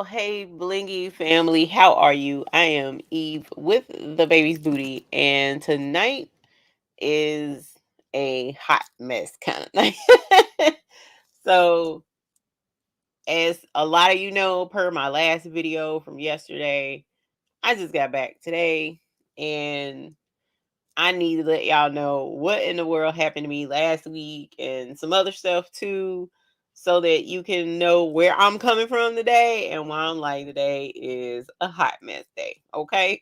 Hey, Blingy family. How are you? I am Eve with the baby's booty, and tonight is a hot mess kind of night. So, as a lot of you know, per my last video from yesterday, I just got back today, and I need to let y'all know what in the world happened to me last week and some other stuff too, so that you can know where I'm coming from today and why I'm like today is a hot mess day. Okay.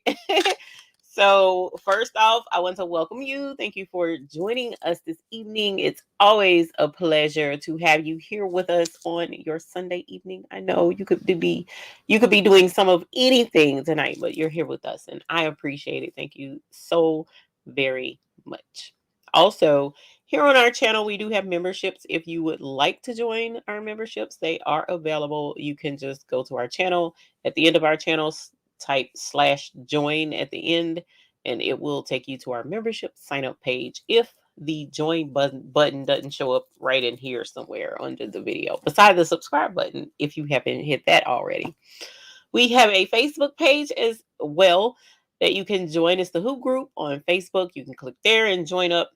So, first off, I want to welcome you. Thank you for joining us this evening. It's always a pleasure to have you here with us on your Sunday evening. I know you could be doing some of anything tonight, but you're here with us and I appreciate it. Thank you so very much. Also, here on our channel, we do have memberships. If you would like to join our memberships, they are available. You can just go to our channel. At the end of our channel, type /join at the end, and it will take you to our membership sign up page. If the join button doesn't show up right in here somewhere under the video, beside the subscribe button, if you haven't hit that already. We have a Facebook page as well that you can join. It's the Hoop Group on Facebook. You can click there and join up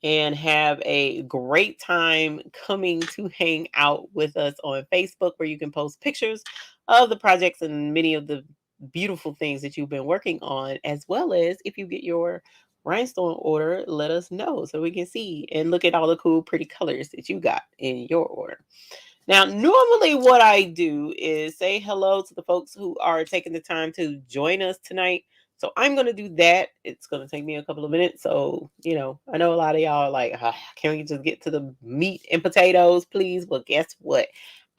and have a great time coming to hang out with us on Facebook, where you can post pictures of the projects and many of the beautiful things that you've been working on, as well as if you get your rhinestone order, let us know so we can see and look at all the cool, pretty colors that you got in your order. Now, normally what I do is say hello to the folks who are taking the time to join us tonight. So I'm going to do that. It's going to take me a couple of minutes. So, I know a lot of y'all are like, can we just get to the meat and potatoes, please? Well, guess what?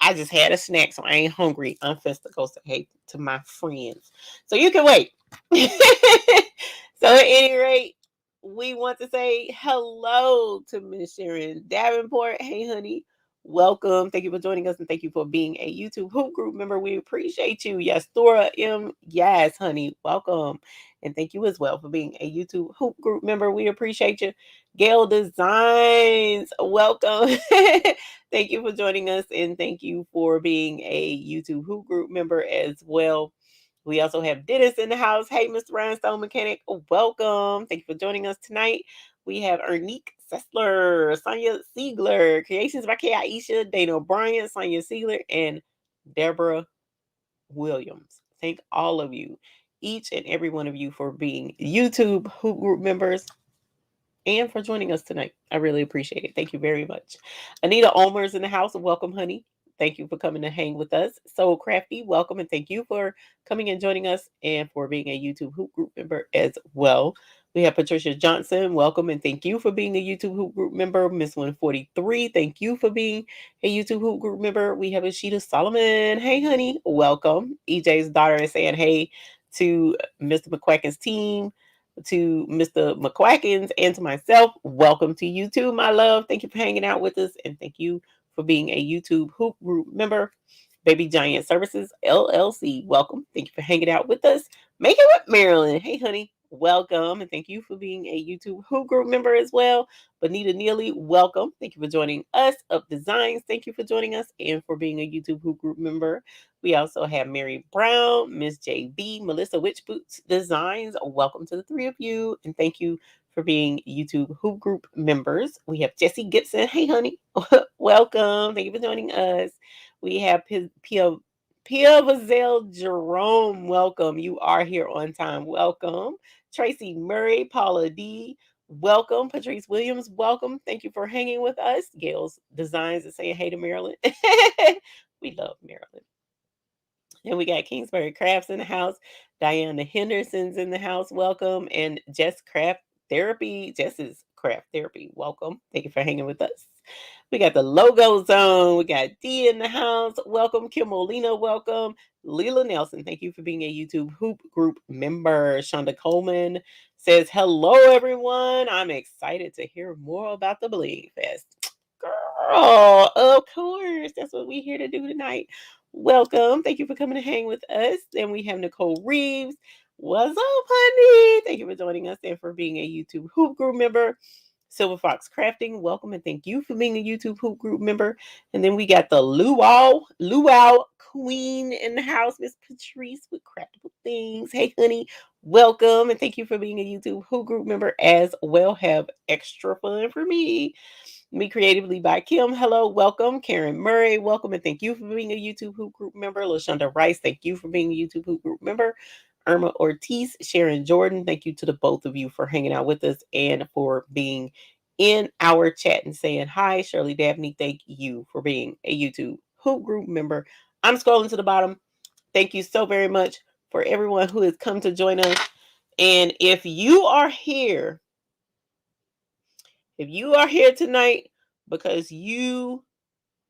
I just had a snack, so I ain't hungry. I'm finna go say hey to my friends. So you can wait. So at any rate, we want to say hello to Miss Sharon Davenport. Hey, honey. Welcome. Thank you for joining us and thank you for being a YouTube Hoop Group member. We appreciate you. Yes, Thora M. Yes, honey. Welcome. And thank you as well for being a YouTube Hoop Group member. We appreciate you. Gail Designs. Welcome. Thank you for joining us and thank you for being a YouTube Hoop Group member as well. We also have Dennis in the house. Hey, Mr. Rhinestone Mechanic. Welcome. Thank you for joining us tonight. We have Ernique Sessler, Sonia Siegler, Creations by K. Aisha, Dana O'Brien, Sonia Siegler, and Deborah Williams. Thank all of you, each and every one of you, for being YouTube Hoop Group members and for joining us tonight. I really appreciate it. Thank you very much. Anita Olmer's in the house. Welcome, honey. Thank you for coming to hang with us. So Crafty, welcome, and thank you for coming and joining us and for being a YouTube Hoop Group member as well. We have Patricia Johnson. Welcome, and thank you for being a YouTube Hoop Group member. Miss 143, thank you for being a YouTube Hoop Group member. We have Ashita Solomon. Hey, honey. Welcome. EJ's daughter is saying hey to Mr. McQuacken's team, to Mr. McQuackins, and to myself. Welcome to you too, my love. Thank you for hanging out with us, and thank you for being a YouTube Hoop Group member. Baby Giant Services LLC, welcome. Thank you for hanging out with us. Make it with Marilyn. Hey, honey, welcome, and thank you for being a YouTube Hoop Group member as well. Bonita Neely, welcome. Thank you for joining us. Up Designs, thank you for joining us and for being a YouTube Hoop Group member. We also have Mary Brown, Miss JB, Melissa Witchboots Designs. Welcome to the three of you, and thank you for being YouTube Hoop Group members. We have Jessie Gibson. Hey, honey. Welcome. Thank you for joining us. We have Pia Vazelle Jerome. Welcome. You are here on time. Welcome. Tracy Murray, Paula D. Welcome. Patrice Williams. Welcome. Thank you for hanging with us. Gail's Designs is saying hey to Maryland. We love Maryland. And we got Kingsbury Crafts in the house. Diana Henderson's in the house. Welcome. And Jess Craft Therapy. Jess's Craft Therapy. Welcome. Thank you for hanging with us. We got the Logo Zone. We got Dee in the house. Welcome. Kim Molina. Welcome. Leela Nelson. Thank you for being a YouTube Hoop Group member. Shonda Coleman says, hello, everyone. I'm excited to hear more about the Bling Fest. Girl, of course. That's what we're here to do tonight. Welcome. Thank you for coming to hang with us. And we have Nicole Reeves. What's up, honey? Thank you for joining us and for being a YouTube Hoop Group member. Silver Fox Crafting, welcome and thank you for being a YouTube Hoop Group member. And then we got the Luau queen in the house, Miss Patrice with Craftable Things. Hey, honey, welcome. And thank you for being a YouTube Who group member as well. Have extra fun for me. Me Creatively by Kim. Hello, welcome. Karen Murray, welcome. And thank you for being a YouTube Who group member. LaShonda Rice, thank you for being a YouTube Who group member. Irma Ortiz, Sharon Jordan, thank you to the both of you for hanging out with us and for being in our chat and saying hi. Shirley Dabney, thank you for being a YouTube Who group member. I'm scrolling to the bottom. Thank you so very much for everyone who has come to join us. And if you are here tonight because you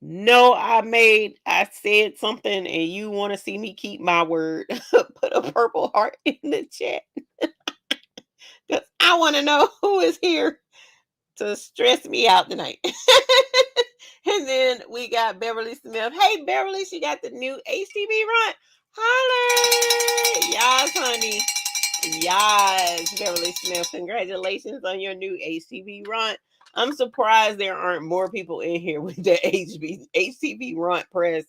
know I said something and you want to see me keep my word, put a purple heart in the chat. Because I want to know who is here to stress me out tonight. And then we got Beverly Smith. Hey, Beverly, she got the new HTV run. Holla! Yes, honey. Yes, Beverly Smith. Congratulations on your new HTV run. I'm surprised there aren't more people in here with the HTV run press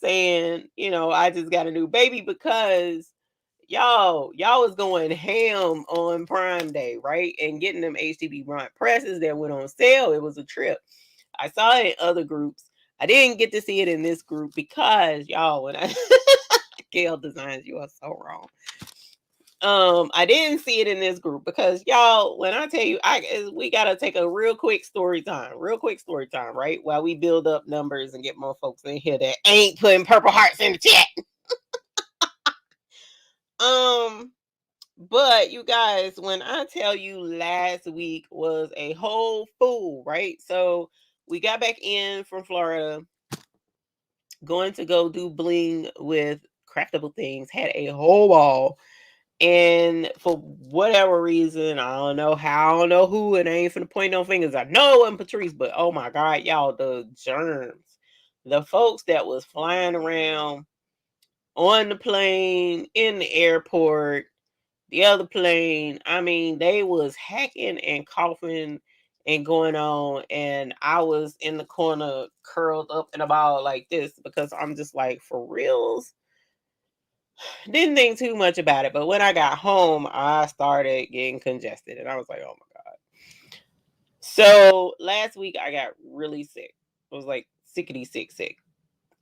saying, I just got a new baby, because y'all was going ham on Prime Day, right? And getting them HTV run presses that went on sale. It was a trip. I saw it in other groups. I didn't get to see it in this group because y'all, when I Gail Designs, you are so wrong. I didn't see it in this group because y'all, when I tell you, we gotta take a real quick story time, right? While we build up numbers and get more folks in here that ain't putting purple hearts in the chat. But you guys, when I tell you last week was a whole fool, right? So we got back in from Florida, going to go do bling with Craftable Things, had a whole ball. And for whatever reason, I don't know how, I don't know who, and I ain't finna point no fingers. I know it wasn't Patrice, but oh my God, y'all, the germs. The folks that was flying around on the plane, in the airport, the other plane, I mean, they was hacking and coughing and going on, and I was in the corner curled up in a ball like this because I'm just like, for reals? Didn't think too much about it, but when I got home, I started getting congested, and I was like, oh my God. So last week, I got really sick. I was like sickety sick.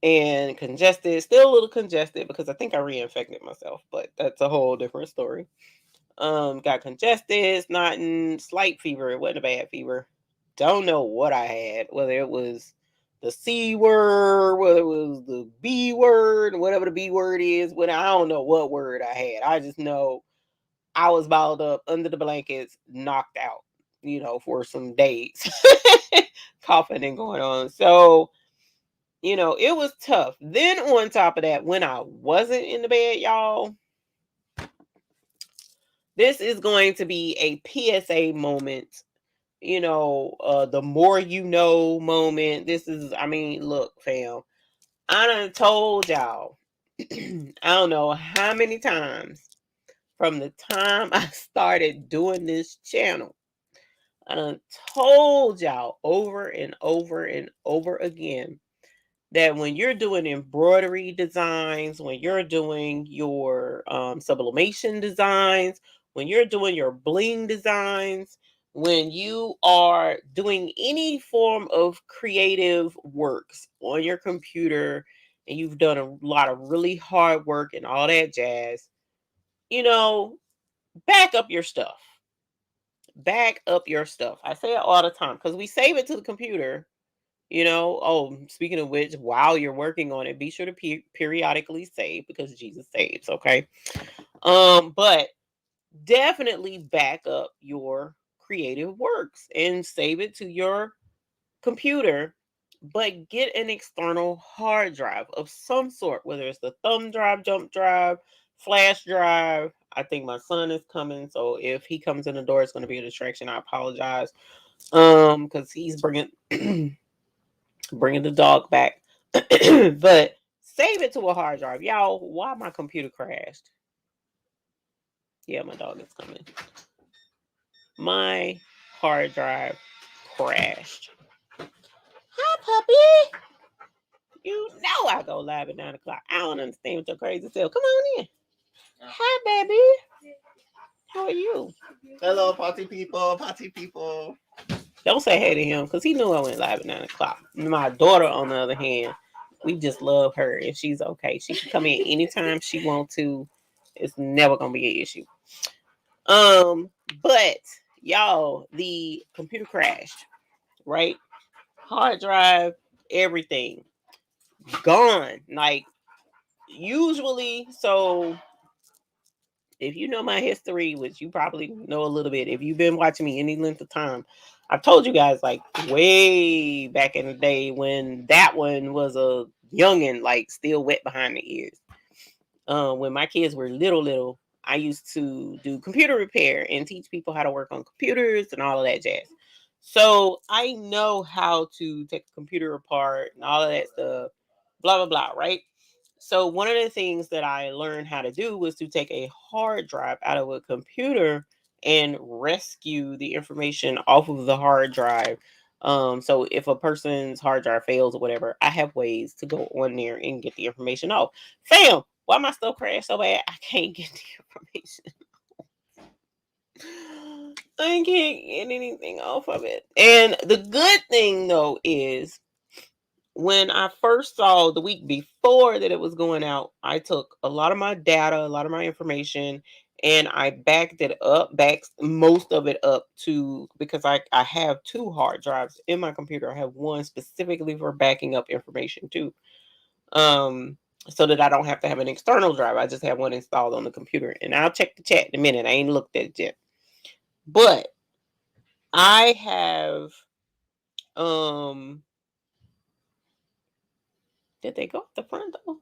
And congested, still a little congested because I think I reinfected myself, but that's a whole different story. Got congested, snotting, slight fever. It wasn't a bad fever. Don't know what I had, whether it was the C word, whether it was the B word, whatever the B word is. I don't know what word I had. I just know I was balled up under the blankets, knocked out, for some days, coughing and going on. So, it was tough. Then on top of that, when I wasn't in the bed, y'all, this is going to be a PSA moment, the more you know moment. This is, look, fam, I done told y'all, I don't know how many times from the time I started doing this channel, I done told y'all over and over and over again that when you're doing embroidery designs, when you're doing your sublimation designs, when you're doing your bling designs, when you are doing any form of creative works on your computer and you've done a lot of really hard work and all that jazz, back up your stuff. Back up your stuff. I say it all the time because we save it to the computer. Speaking of which, while you're working on it, be sure to periodically save because Jesus saves, okay? But definitely back up your creative works and save it to your computer, but get an external hard drive of some sort, whether it's the thumb drive, jump drive, flash drive. I think my son is coming, so if he comes in the door, it's going to be a distraction. I apologize. Because he's bringing the dog back. But save it to a hard drive. Y'all, why my computer crashed? Yeah, my dog is coming. My hard drive crashed. Hi, puppy. You know I go live at 9 o'clock. I don't understand what your crazy self. Come on in. Hi, baby. How are you? Hello, party people, party people. Don't say hey to him because he knew I went live at 9 o'clock. My daughter, on the other hand, we just love her and she's okay. She can come in anytime she wants to. It's never gonna be an issue. But y'all, the computer crashed, right? Hard drive, everything gone. Like usually, so if you know my history, which you probably know a little bit, if you've been watching me any length of time, I've told you guys like way back in the day when that one was a youngin', like still wet behind the ears. When my kids were little, I used to do computer repair and teach people how to work on computers and all of that jazz. So I know how to take a computer apart and all of that stuff, blah, blah, blah, right? So one of the things that I learned how to do was to take a hard drive out of a computer and rescue the information off of the hard drive. So if a person's hard drive fails or whatever, I have ways to go on there and get the information off. Fam, why my stuff crashed so bad? I can't get the information. I can't get anything off of it. And the good thing though is when I first saw the week before that it was going out, I took a lot of my data, a lot of my information, and I backed most of it up to because I have two hard drives in my computer. I have one specifically for backing up information too. Um, so that I don't have to have an external drive. I just have one installed on the computer. And I'll check the chat in a minute. I ain't looked at it yet. But I have did they go up the front though?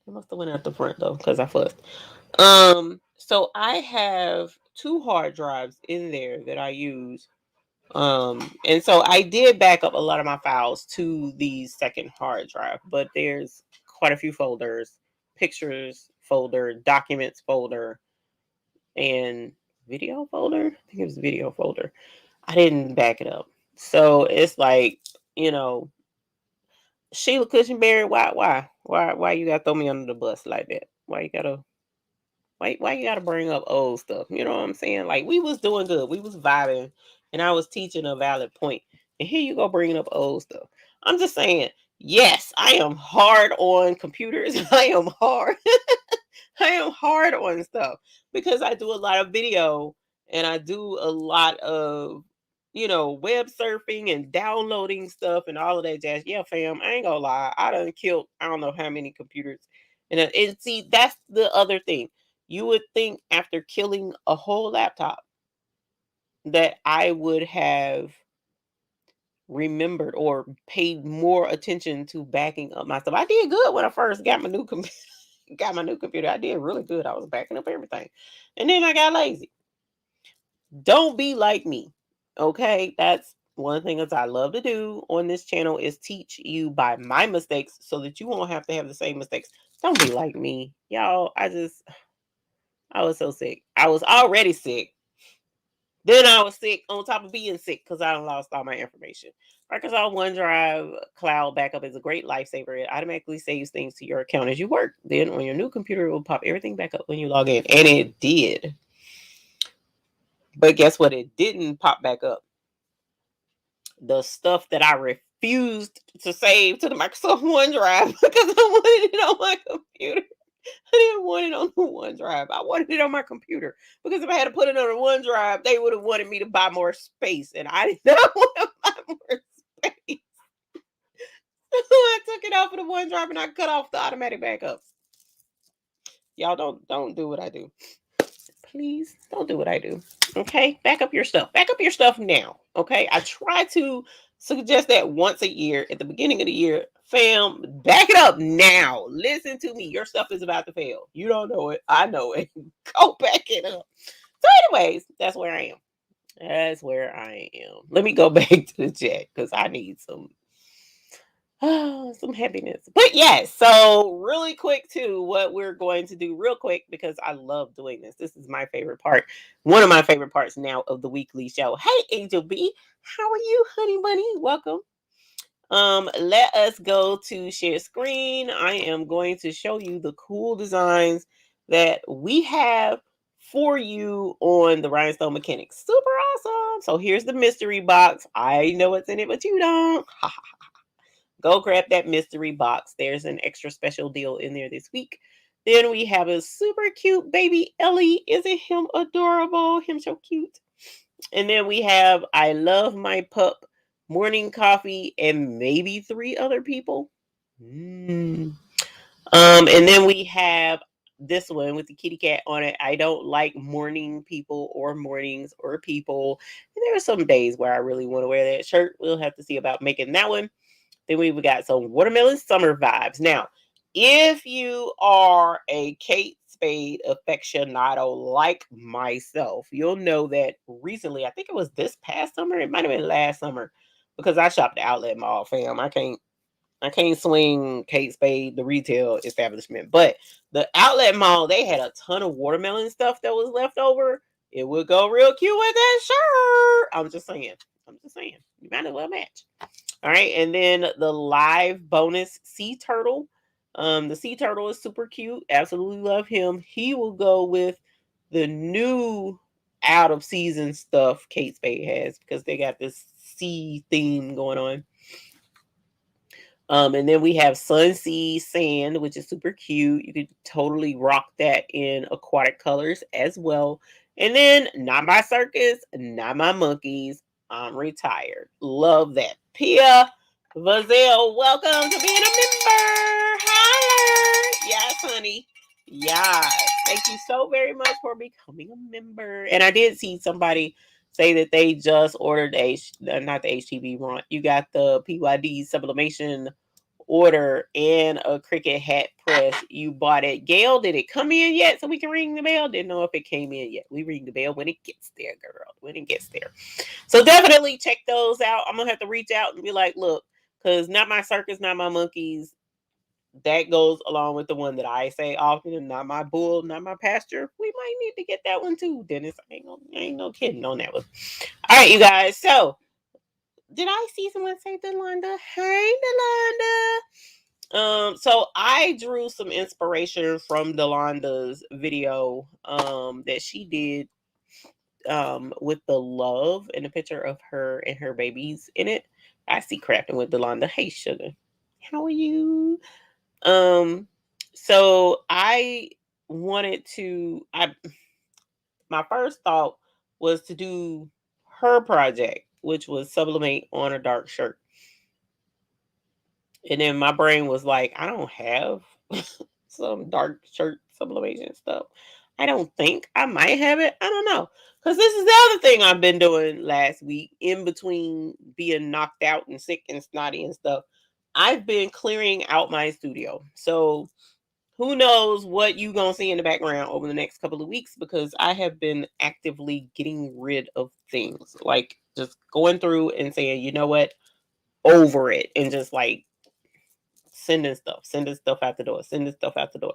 They must have went out the front though, because I fussed. So I have two hard drives in there that I use. And so I did back up a lot of my files to the second hard drive, but there's quite a few folders, pictures folder, documents folder, and video folder. I think it was video folder. I didn't back it up. So it's like, you know, Sheila Cushionberry, why you gotta throw me under the bus like that? Why you gotta bring up old stuff? You know what I'm saying? Like we was doing good, we was vibing, and I was teaching a valid point, and here you go bringing up old stuff. I'm just saying, yes, I am hard on computers. I am hard. I am hard on stuff because I do a lot of video and I do a lot of web surfing and downloading stuff and all of that jazz. Yeah, fam, I ain't gonna lie, I done killed I don't know how many computers, and see that's the other thing. You would think after killing a whole laptop that I would have remembered or paid more attention to backing up my stuff. I did good when I first got my new computer. Got my new computer. I did really good. I was backing up everything, and then I got lazy. Don't be like me, okay? That's one thing that I love to do on this channel is teach you by my mistakes so that you won't have to have the same mistakes. Don't be like me, y'all. I was so sick. I was already sick. Then I was sick on top of being sick because I lost all my information. Microsoft OneDrive Cloud Backup is a great lifesaver. It automatically saves things to your account as you work. Then on your new computer, it will pop everything back up when you log in. And it did. But guess what? It didn't pop back up. The stuff that I refused to save to the Microsoft OneDrive because I wanted it on my computer. I didn't want it on the OneDrive. I wanted it on my computer because if I had to put it on a OneDrive, they would have wanted me to buy more space, and I did not want to buy more space. I took it off of the OneDrive and I cut off the automatic backups. Y'all don't do what I do. Please don't do what I do. Okay, back up your stuff. Back up your stuff now. Okay, I try to suggest that once a year at the beginning of the year. Fam, back it up now. Listen to me. Your stuff is about to fail. You don't know it. I know it. Go back it up. So, anyways, that's where I am. That's where I am. Let me go back to the chat because I need some happiness. But yes, so really quick too, what we're going to do real quick because I love doing this. This is my favorite part. One of my favorite parts now of the weekly show. Hey, Angel B, how are you, honey bunny? Welcome. Let us go to share screen. I am going to show you the cool designs that we have for you on the Rhinestone Mechanics. Super awesome. So here's the mystery box. I know what's in it, but you don't. Go grab that mystery box. There's an extra special deal in there this week. Then we have a super cute baby Ellie. Isn't him adorable? Him so cute. And then we have I Love My Pup, Morning Coffee, and maybe 3 other people. Mm. And then we have this one with the kitty cat on it. I don't like morning people or mornings or people. And there are some days where I really want to wear that shirt. We'll have to see about making that one. Then we've got some watermelon summer vibes. Now, if you are a Kate Spade aficionado like myself, you'll know that recently, I think it was this past summer, it might have been last summer, because I shopped the outlet mall, fam. I can't swing Kate Spade, the retail establishment, but the outlet mall, they had a ton of watermelon stuff that was left over. It would go real cute with that shirt. I'm just saying. You might as well match. All right, and then the live bonus sea turtle. The sea turtle is super cute. Absolutely love him. He will go with the new out of season stuff Kate Spade has because they got this sea theme going on. And then we have Sun Sea Sand, which is super cute. You could totally rock that in aquatic colors as well. And then Not My Circus, Not My Monkeys. I'm retired. Love that. Pia Vazelle, welcome to being a member. Hi. Yes, honey. Yes. Thank you so very much for becoming a member. And I did see somebody say that they just ordered not the HTV run. You got the PYD sublimation order and a Cricut hat press. You bought it. Gail, did it come in yet so we can ring the bell? Didn't know if it came in yet. We ring the bell when it gets there, girl. When it gets there. So definitely check those out. I'm going to have to reach out and be like, look, because Not My Circus, Not My Monkeys, that goes along with the one that I say often, Not My Bull, Not My Pasture. We might need to get that one too, Dennis. Ain't no kidding on that one. All right, you guys. So, did I see someone say Delonda? Hey, Delonda. So I drew some inspiration from Delonda's video that she did with the love and a picture of her and her babies in it. I see crafting with Delonda. Hey, sugar. How are you? Um, so I wanted to my first thought was to do her project, which was sublimate on a dark shirt. And then my brain was like, I don't have some dark shirt sublimation stuff. I don't think I might have it. I don't know. Because this is the other thing I've been doing last week in between being knocked out and sick and snotty and stuff. I've been clearing out my studio. So who knows what you gonna see in the background over the next couple of weeks, because I have been actively getting rid of things, like just going through and saying, you know what, over it, and just like sending stuff out the door, sending stuff out the door.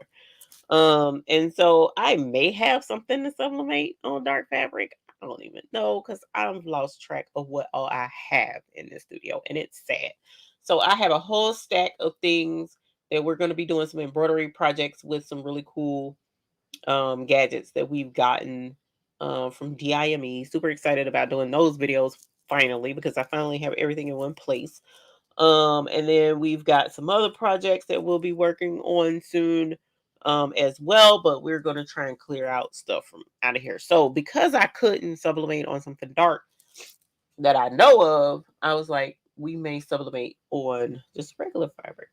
And so I may have something to sublimate on dark fabric. I don't even know, because I've lost track of what all I have in the studio, and it's sad. So I have a whole stack of things that we're going to be doing some embroidery projects with some really cool gadgets that we've gotten from DIME. Super excited about doing those videos finally, because I finally have everything in one place. And then we've got some other projects that we'll be working on soon as well, but we're going to try and clear out stuff from out of here. So because I couldn't sublimate on something dark that I know of, I was like, we may sublimate on just regular fabric.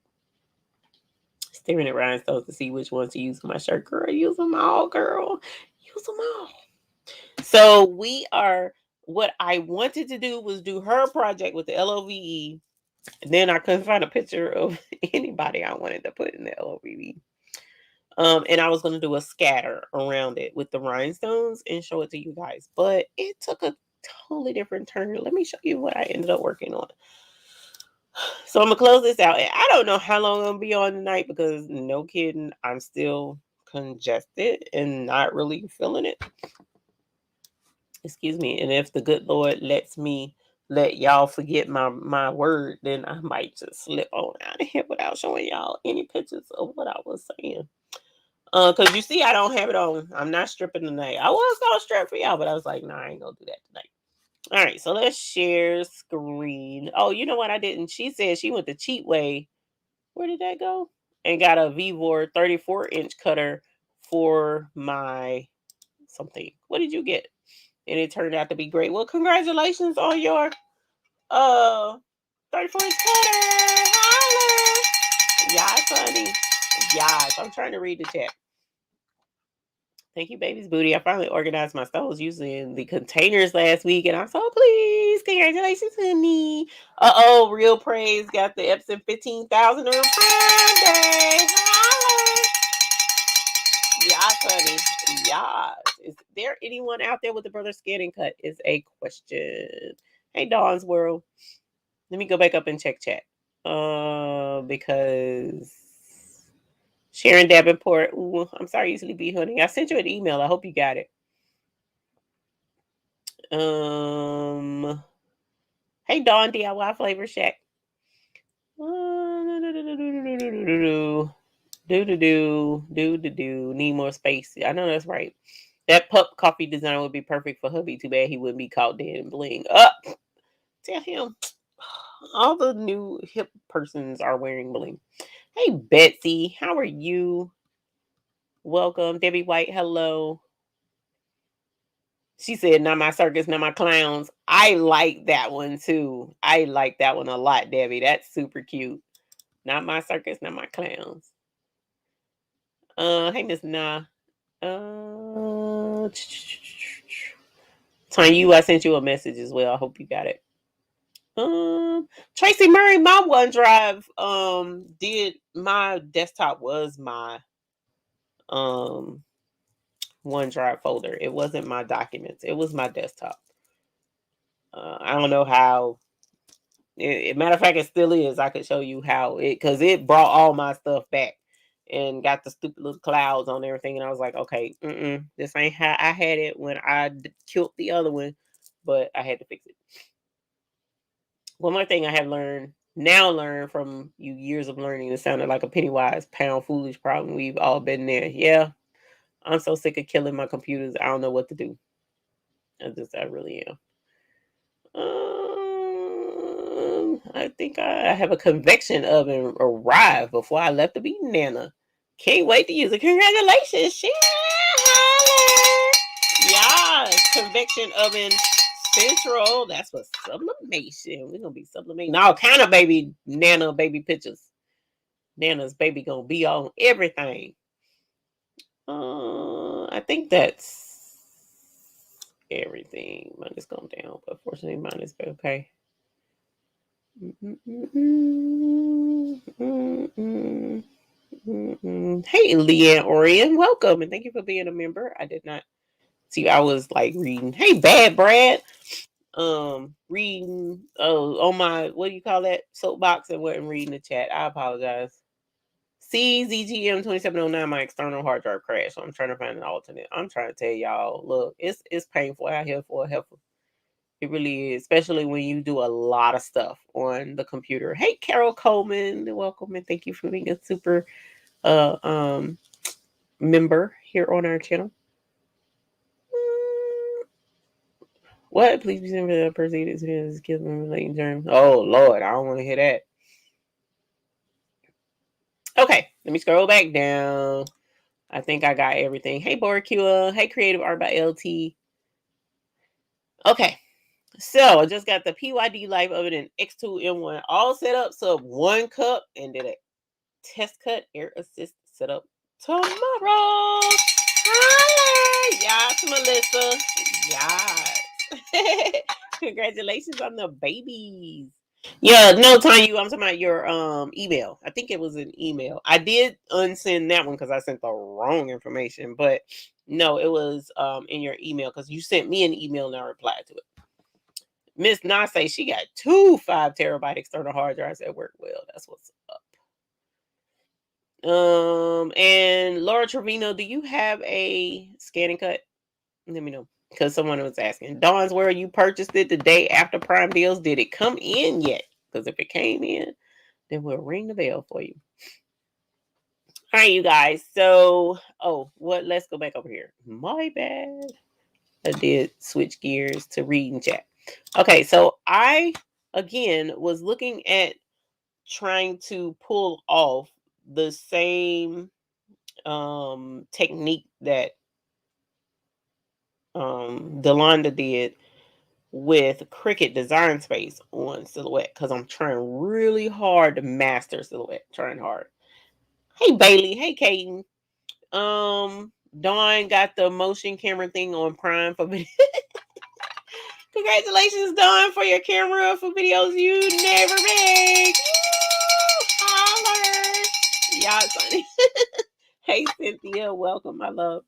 Staring at rhinestones to see which ones to use for my shirt. Girl, use them all, girl. Use them all. So what I wanted to do was do her project with the LOVE. And then I couldn't find a picture of anybody I wanted to put in the LOVE. And I was going to do a scatter around it with the rhinestones and show it to you guys. But it took a totally different turn. Let me show you what I ended up working on. So I'm going to close this out. And I don't know how long I'm going to be on tonight, because no kidding, I'm still congested and not really feeling it. Excuse me. And if the good Lord lets me let y'all forget my word, then I might just slip on out of here without showing y'all any pictures of what I was saying. Cause you see, I don't have it on. I'm not stripping tonight. I was gonna strip for y'all, but I was like, nah, I ain't gonna do that tonight. All right, so let's share screen. Oh, you know what? I didn't. She said she went the cheap way. Where did that go? And got a Vivor 34-inch cutter for my something. What did you get? And it turned out to be great. Well, congratulations on your 34-inch cutter. Holla. Yes, honey. Yes. I'm trying to read the chat. Thank you, baby's booty. I finally organized my stoves using the containers last week, and I'm so pleased. Congratulations, honey. Uh-oh, Real Praise got the Epson 15,000 on Friday. Holla. Yes, honey. Yes. Is there anyone out there with the brother scan and cut? Is a question. Hey, Dawn's World. Let me go back up and check chat. Because Sharon Davenport. Ooh, I'm sorry, easily be honey. I sent you an email. I hope you got it. Hey, Dawn DIY Flavor Shack. Do. Need more space. I know that's right. That pup coffee design would be perfect for hubby. Too bad he wouldn't be caught dead in bling. Up. Tell him. All the new hip persons are wearing bling. Hey, Betsy. How are you? Welcome. Debbie White. Hello. She said, not my circus, not my clowns. I like that one too. I like that one a lot, Debbie. That's super cute. Not my circus, not my clowns. Hey, Miss Nah. Tanya, I sent you a message as well. I hope you got it. Tracy Murray, my OneDrive, did my desktop was my OneDrive folder. It wasn't my documents. It was my desktop. I don't know how. Matter of fact, it still is. I could show you how it, because it brought all my stuff back and got the stupid little clouds on everything. And I was like, okay, this ain't how I had it when I killed the other one, but I had to fix it. One more thing I have learned from you years of learning, it sounded like a penny-wise, pound foolish problem. We've all been there. Yeah, I'm so sick of killing my computers. I don't know what to do. I really am. I think I have a convection oven arrived before I left to be Nana. Can't wait to use it. Congratulations, Sharon. Yes, convection oven central. That's what sublimation. We're gonna be sublimating all kind of baby Nana baby pictures. Nana's baby gonna be on everything. I think that's everything. Mine is going down, but fortunately mine is okay. Hey, Leanne Orion, welcome and thank you for being a member. I did not see. I was like reading. Hey, Bad Brad. Reading. On my, what do you call that, soapbox, and wasn't reading the chat. I apologize. CZGM 2709. My external hard drive crashed, so I'm trying to find an alternate. I'm trying to tell y'all. Look, it's painful out here for a heifer. It really is, especially when you do a lot of stuff on the computer. Hey, Carol Coleman, welcome and thank you for being a super member here on our channel. What? Please be sent for the proceedings. Give them relating terms. Oh Lord, I don't want to hear that. Okay, let me scroll back down. I think I got everything. Hey, Boracua. Hey, Creative Art by LT. Okay. So I just got the PYD Life Oven and X2M1 all set up. So 1 cup and did a test cut air assist set up tomorrow. Hi, yes, Melissa. Yes. Congratulations on the babies. Yeah, no, Tanya, I'm talking about your email. I think it was an email. I did unsend that one because I sent the wrong information, but no, it was in your email because you sent me an email and I replied to it. Miss Nase, she got 2 5-terabyte external hard drives that work well. That's what's up. And Laura Trevino, do you have a scan and cut? Let me know. because someone was asking, Dawn's where you purchased it the day after Prime deals. Did it come in yet? Because if it came in, then we'll ring the bell for you. All right, you guys. So, what? Let's go back over here. My bad. I did switch gears to reading chat. Okay, so I again was looking at trying to pull off the same technique that Delonda did with Cricut Design Space on Silhouette because I'm trying really hard to master Silhouette. Trying hard. Hey Bailey, hey Kaden. Dawn got the motion camera thing on Prime for video. Congratulations, Dawn, for your camera for videos you never make. Woo! Holler. Y'all funny. Hey Cynthia, welcome, my love.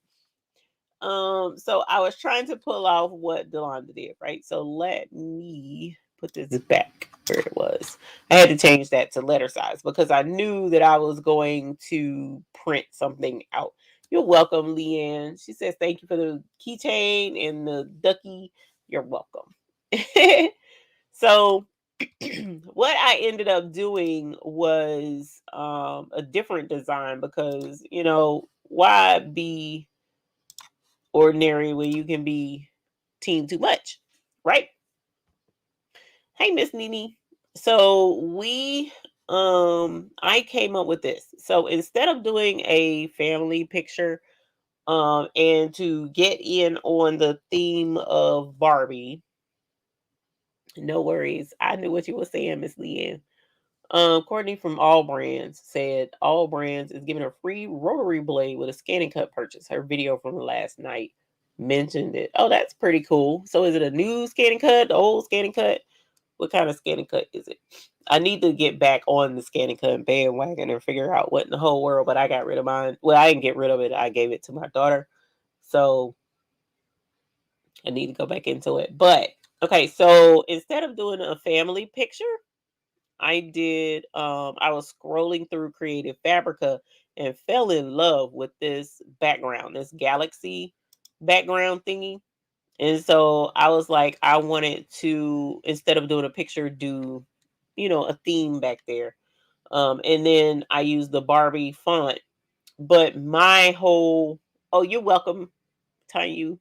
So I was trying to pull off what Delonda did, right? So let me put this back where it was. I had to change that to letter size because I knew that I was going to print something out. You're welcome, Leanne. She says thank you for the keychain and the ducky. You're welcome. So what I ended up doing was a different design because, why be ordinary when you can be team too much, right? Hey, Miss Nini. So I came up with this. So instead of doing a family picture, and to get in on the theme of Barbie, no worries. I knew what you were saying, Miss Leanne. Courtney from All Brands said All Brands is giving a free rotary blade with a scanning cut purchase. Her video from last night mentioned it. Oh, that's pretty cool. So is it a new scanning cut, the old scanning cut? What kind of scanning cut is it? I need to get back on the scanning cut bandwagon and figure out what in the whole world, but I got rid of mine. Well, I didn't get rid of it. I gave it to my daughter. So I need to go back into it. But okay, so instead of doing a family picture, I was scrolling through Creative Fabrica and fell in love with this background, this galaxy background thingy. And so I was like, I wanted to, instead of doing a picture, do, a theme back there. And then I used the Barbie font. But my whole, oh, you're welcome, Tanya.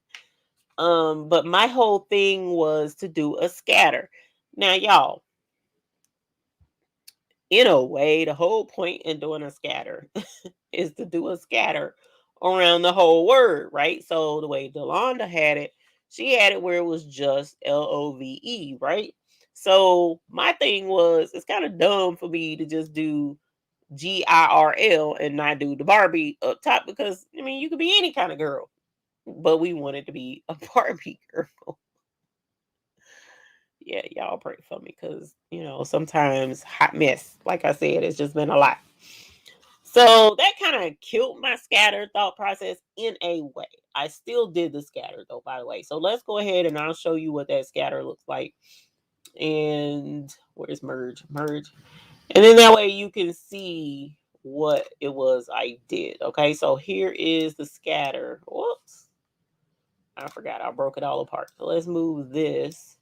But my whole thing was to do a scatter. Now, y'all, in a way, the whole point in doing a scatter is to do a scatter around the whole word, right? So the way Delonda had it, she had it where it was just LOVE, right? So my thing was, it's kind of dumb for me to just do GIRL and not do the Barbie up top because, I mean, you could be any kind of girl, but we wanted to be a Barbie girl. Yeah, y'all pray for me because, sometimes hot mess, like I said, it's just been a lot. So that kind of killed my scatter thought process in a way. I still did the scatter though, by the way. So let's go ahead and I'll show you what that scatter looks like. And where's merge? Merge. And then that way you can see what it was I did. Okay, so here is the scatter. Whoops. I forgot. I broke it all apart. So let's move this.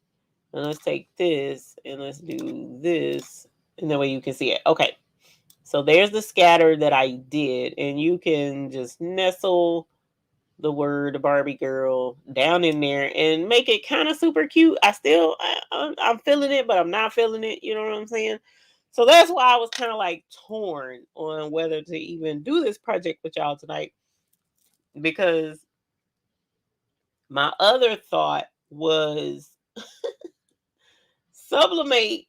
And let's take this and let's do this. And that way you can see it. Okay. So there's the scatter that I did. And you can just nestle the word Barbie girl down in there and make it kind of super cute. I'm feeling it, but I'm not feeling it. You know what I'm saying? So that's why I was kind of like torn on whether to even do this project with y'all tonight. Because my other thought was sublimate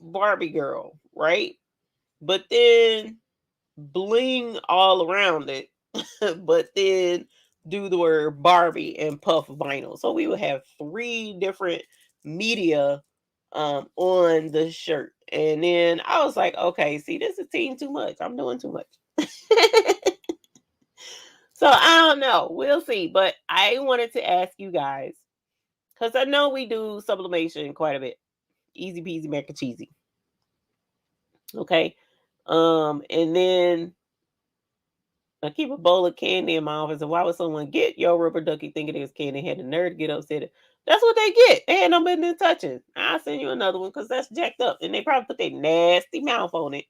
Barbie girl, right? But then bling all around it, but then do the word Barbie and puff vinyl. So we would have 3 different media on the shirt. And then I was like, okay, see, this is team too much. I'm doing too much. So I don't know. We'll see. But I wanted to ask you guys, because I know we do sublimation quite a bit. Easy peasy mac and cheesy. Okay. And then I keep a bowl of candy in my office, and why would someone get your rubber ducky thinking it was candy and had the nerve to get upset? That's what they get. They had no business touching. I'll send you another one because that's jacked up. And they probably put their nasty mouth on it.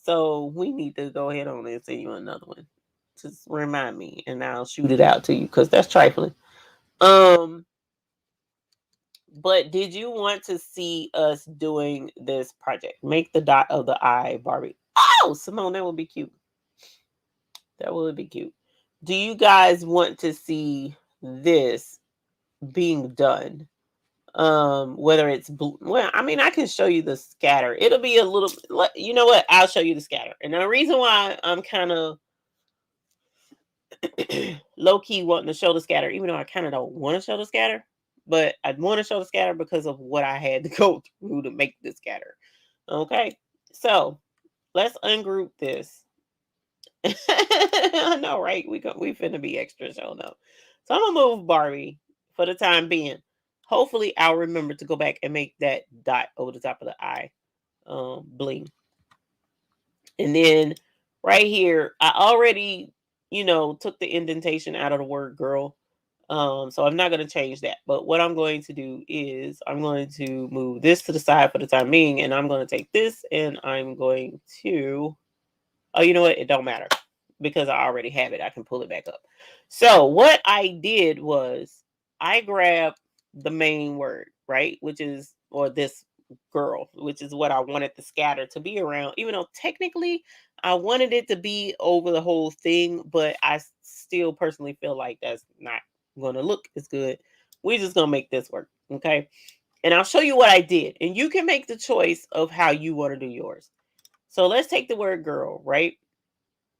So we need to go ahead on and send you another one. Just remind me and I'll shoot it out to you because that's trifling. Um, but did you want to see us doing this project? Make the dot of the eye, Barbie. Oh, Simone, that would be cute. That would be cute. Do you guys want to see this being done? Whether it's well, I mean, I can show you the scatter. It'll be a little. You know what? I'll show you the scatter. And the reason why I'm kind of low key wanting to show the scatter, even though I kind of don't want to show the scatter, but I want to show the scatter because of what I had to go through to make the scatter. Okay, so let's ungroup this. I know, right? We finna be extra showing up. So I'm gonna move Barbie for the time being. Hopefully, I'll remember to go back and make that dot over the top of the eye bling. And then right here, I already, took the indentation out of the word girl. So I'm not going to change that. But what I'm going to do is I'm going to move this to the side for the time being. And I'm going to take this and I'm going to, oh, you know what? It don't matter because I already have it. I can pull it back up. So what I did was I grabbed the main word, right? Which is, or this girl, which is what I wanted the scatter to be around, even though technically I wanted it to be over the whole thing, but I still personally feel like that's not going to look as good. We're just going to make this work. Okay. And I'll show you what I did. And you can make the choice of how you want to do yours. So let's take the word girl, right?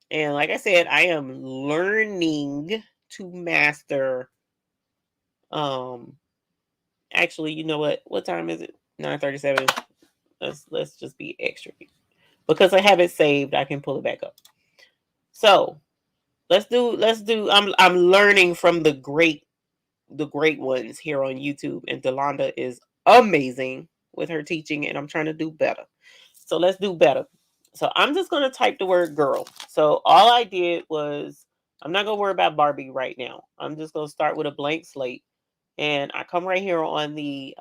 And like I said, I am learning to master. Um, actually, you know what? What time is it? 9:37. Let's just be extra because I have it saved. I can pull it back up. So let's do. I'm learning from the great ones here on YouTube, and Delonda is amazing with her teaching, and I'm trying to do better. So let's do better. So I'm just going to type the word girl. So all I did was, I'm not going to worry about Barbie right now. I'm just going to start with a blank slate. And I come right here on the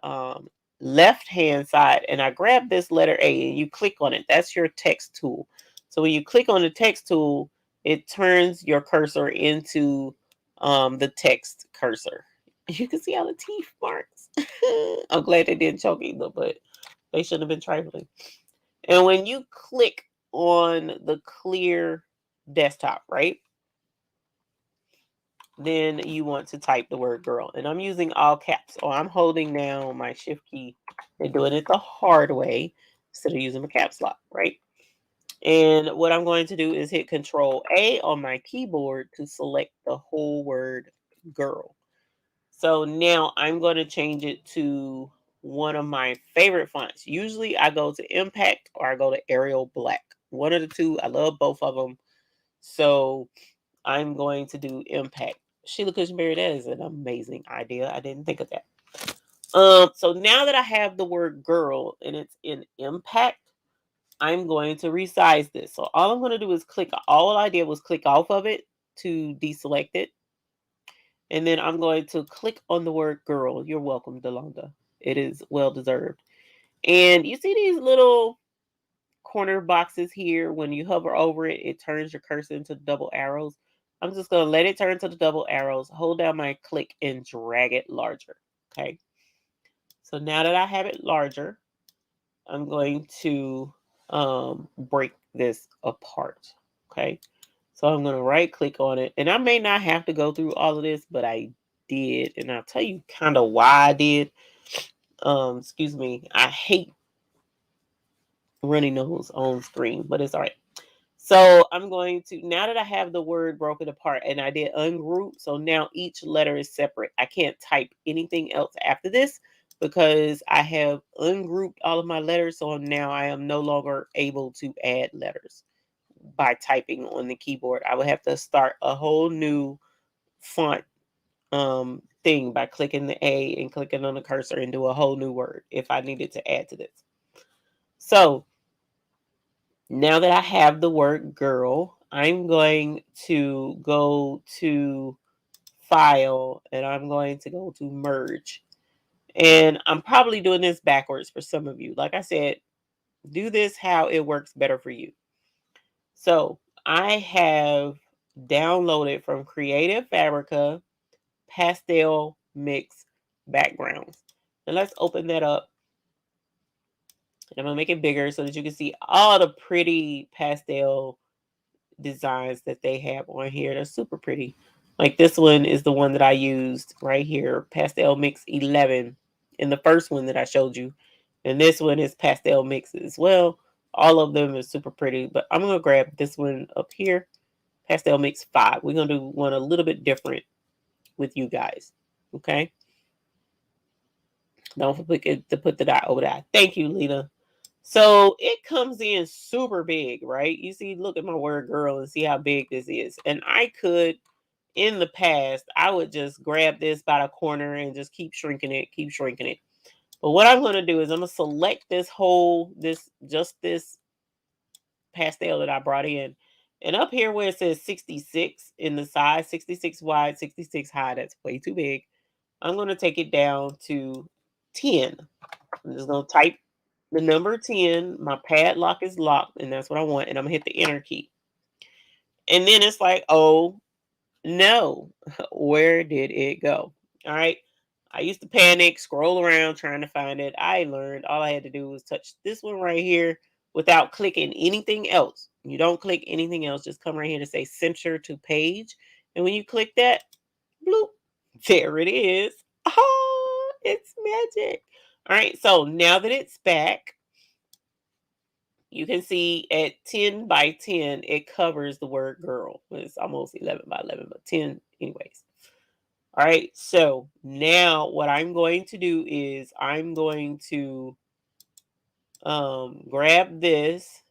left hand side and I grab this letter A and you click on it. That's your text tool. So when you click on the text tool, it turns your cursor into the text cursor. You can see all the teeth marks. I'm glad they didn't choke either, but they shouldn't have been trifling. And when you click on the clear desktop, right? Then you want to type the word girl. And I'm using all caps. Or I'm holding down my shift key and doing it the hard way instead of using my caps lock, right? And what I'm going to do is hit Control A on my keyboard to select the whole word girl. So now I'm going to change it to one of my favorite fonts. Usually I go to Impact or I go to Arial Black. One of the two. I love both of them. So I'm going to do Impact. Sheila Cushionberry, that is an amazing idea. I didn't think of that. So now that I have the word girl and it's in Impact, I'm going to resize this. So all I'm going to do is click. All I did was click off of it to deselect it. And then I'm going to click on the word girl. You're welcome, Delonda. It is well deserved. And you see these little corner boxes here. When you hover over it, it turns your cursor into double arrows. I'm just going to let it turn to the double arrows, hold down my click and drag it larger. Okay. So now that I have it larger, I'm going to break this apart. Okay. So I'm going to right click on it. And I may not have to go through all of this, but I did. And I'll tell you kind of why I did. Excuse me. I hate running those on screen, but it's all right. So I'm going to, now that I have the word broken apart and I did ungroup, so now each letter is separate. I can't type anything else after this because I have ungrouped all of my letters. So now I am no longer able to add letters by typing on the keyboard. I would have to start a whole new font thing by clicking the A and clicking on the cursor and do a whole new word if I needed to add to this. So now that I have the word girl, I'm going to go to File, and I'm going to go to Merge. And I'm probably doing this backwards for some of you. Like I said, do this how it works better for you. So I have downloaded from Creative Fabrica pastel mix backgrounds. And let's open that up. And I'm gonna make it bigger so that you can see all the pretty pastel designs that they have on here. They're super pretty. Like this one is the one that I used right here, Pastel Mix 11, in the first one that I showed you. And this one is Pastel Mix as well. All of them are super pretty, but I'm gonna grab this one up here, Pastel Mix 5. We're gonna do one a little bit different with you guys. Okay. Don't forget to put the dot over that. Thank you, Lena. So it comes in super big, right? You see, look at my word girl and see how big this is. And I could, in the past, I would just grab this by the corner and just keep shrinking it, keep shrinking it. But what I'm going to do is I'm going to select this whole, just this pastel that I brought in. And up here where it says 66 in the size, 66 wide, 66 high, that's way too big. I'm going to take it down to 10. I'm just going to type the number 10. My padlock is locked, and that's what I want. And I'm going to hit the enter key. And then it's like, oh, no, where did it go? All right. I used to panic, scroll around trying to find it. I learned all I had to do was touch this one right here without clicking anything else. You don't click anything else. Just come right here to say center to page. And when you click that, bloop, there it is. Oh, it's magic. All right. So now that it's back, you can see at 10 by 10, it covers the word girl. It's almost 11 by 11, but 10 anyways. All right, so now what I'm going to do is I'm going to grab this,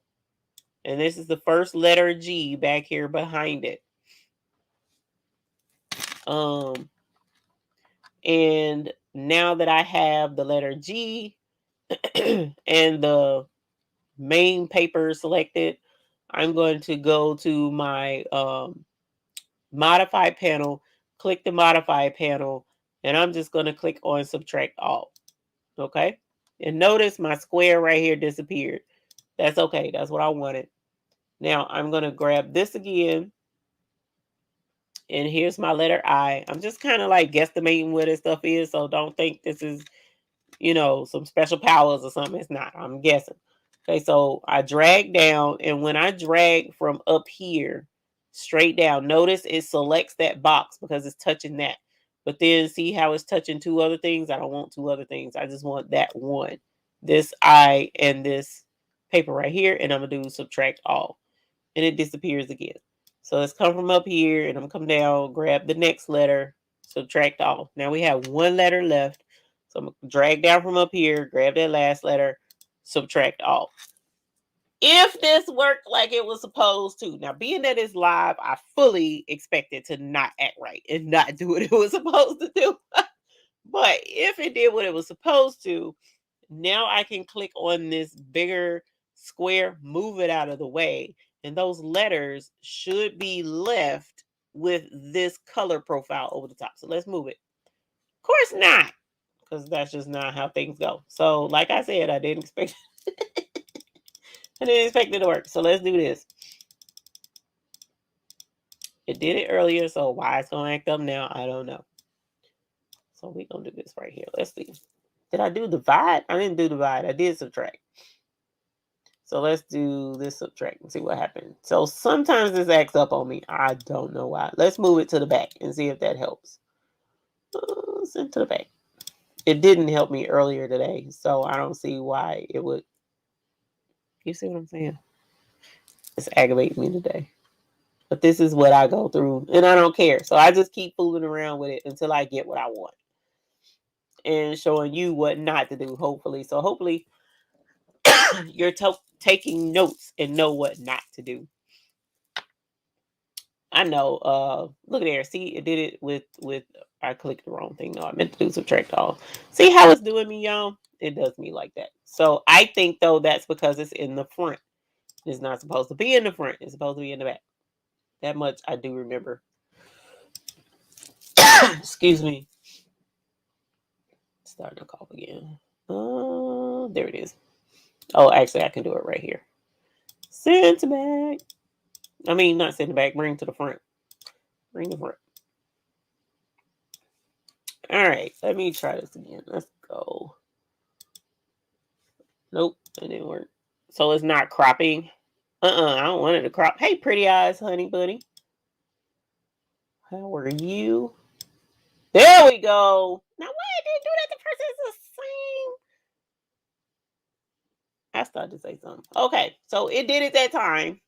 and this is the first letter G back here behind it. And now that I have the letter G and the main paper selected, I'm going to go to my modify panel, click the modify panel, and I'm just going to click on subtract all. Okay. And notice my square right here disappeared. That's okay. That's what I wanted. Now I'm going to grab this again. And here's my letter I. I'm just kind of like guesstimating what this stuff is. So don't think this is, some special powers or something. It's not. I'm guessing. Okay, so I drag down, and when I drag from up here straight down, notice it selects that box because it's touching that. But then see how it's touching two other things? I don't want two other things. I just want that one. This I and this paper right here, and I'm going to do subtract all. And it disappears again. So let's come from up here, and I'm going to come down, grab the next letter, subtract all. Now we have one letter left. So I'm going to drag down from up here, grab that last letter, subtract all. If this worked like it was supposed to, now being that it's live, I fully expect it to not act right and not do what it was supposed to do. But if it did what it was supposed to, now I can click on this bigger square, move it out of the way, and those letters should be left with this color profile over the top. So let's move it. Of course not, because that's just not how things go. So like I said, I didn't expect it to work. So let's do this. It did it earlier, so why it's gonna act up now, I don't know. So we're gonna do this right here. Let's see. Did I do divide? I didn't do divide. I did subtract. So let's do this subtract and see what happened. So sometimes this acts up on me. I don't know why. Let's move it to the back and see if that helps. Send to the back. It didn't help me earlier today, so I don't see why it would. You see what I'm saying? It's aggravating me today. But this is what I go through, and I don't care. So I just keep fooling around with it until I get what I want. And showing you what not to do, hopefully. So hopefully you're taking notes and know what not to do. I know. Look at there. See, it did it with. I clicked the wrong thing. No, I meant to do subtract all. See how it's doing me, y'all? It does me like that. So I think though that's because it's in the front. It's not supposed to be in the front. It's supposed to be in the back. That much I do remember. Excuse me. Starting to cough again. There it is. Oh, actually, I can do it right here. Send it back. I mean, not send it back. Bring to the front. Bring the front. All right. Let me try this again. Let's go. Nope, that didn't work. So it's not cropping. I don't want it to crop. Hey, pretty eyes, honey bunny. How are you? There we go. Now, why I didn't do that? The person's the same. I started to say something. Okay, so it did it that time.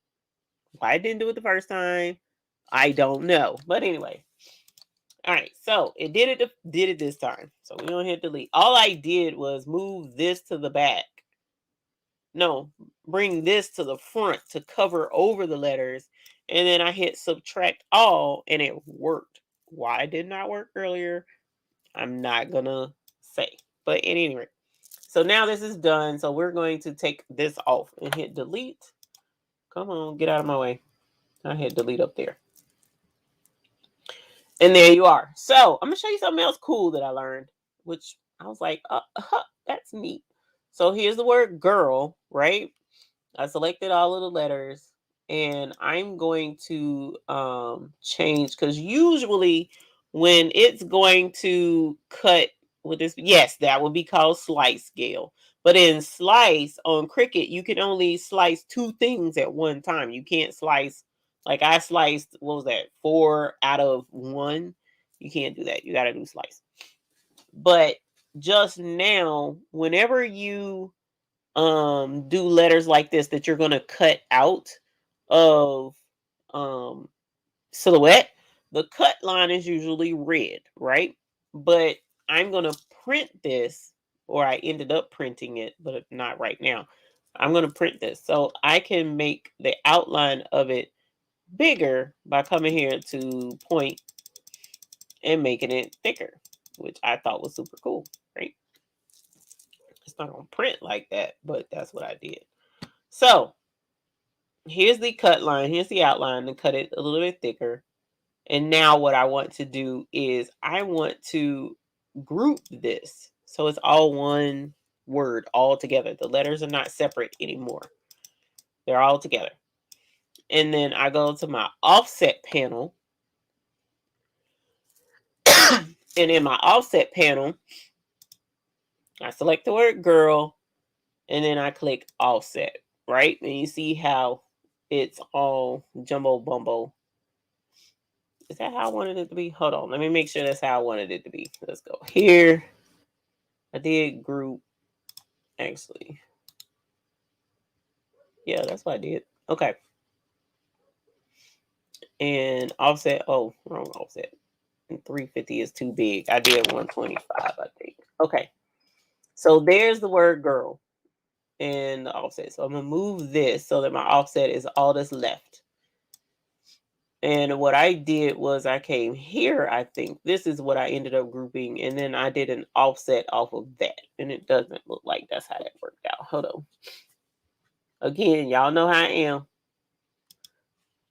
Why I didn't do it the first time, I don't know. But anyway, all right. So it did it this time. So we don't hit delete. All I did was move this to the back. No, bring this to the front to cover over the letters, and then I hit subtract all, and it worked. Why it did not work earlier, I'm not gonna say. But anyway, so now this is done. So we're going to take this off and hit delete. Come on, get out of my way. I hit delete up there. And there you are. So I'm gonna show you something else cool that I learned, which I was like, that's neat. So here's the word girl, right? I selected all of the letters, and I'm going to change, because usually when it's going to cut with this, yes, that would be called slice scale. But in slice on Cricut, you can only slice two things at one time. You can't slice, like I sliced, what was that, 4 out of 1. You can't do that. You got to do slice. But just now, whenever you do letters like this that you're going to cut out of silhouette, the cut line is usually red, right? But I'm going to print this, or I ended up printing it, but not right now. I'm going to print this so I can make the outline of it bigger by coming here to point and making it thicker, which I thought was super cool, right? It's not going to print like that, but that's what I did. So here's the cut line. Here's the outline, and cut it a little bit thicker. And now what I want to do is I want to group this so it's all one word all together. The letters are not separate anymore. They're all together. And then I go to my offset panel. And in my offset panel, I select the word girl, and then I click offset, right? And you see how it's all jumbo bumbo. Is that how I wanted it to be? Hold on. Let me make sure that's how I wanted it to be. Let's go here. I did group. Actually. Yeah, that's what I did. Okay. And offset. Oh, wrong offset. And 350 is too big. I did 125, I think. Okay. So there's the word girl and the offset. So I'm going to move this so that my offset is all that's left. And what I did was I came here, I think. This is what I ended up grouping. And then I did an offset off of that. And it doesn't look like that's how that worked out. Hold on. Again, y'all know how I am.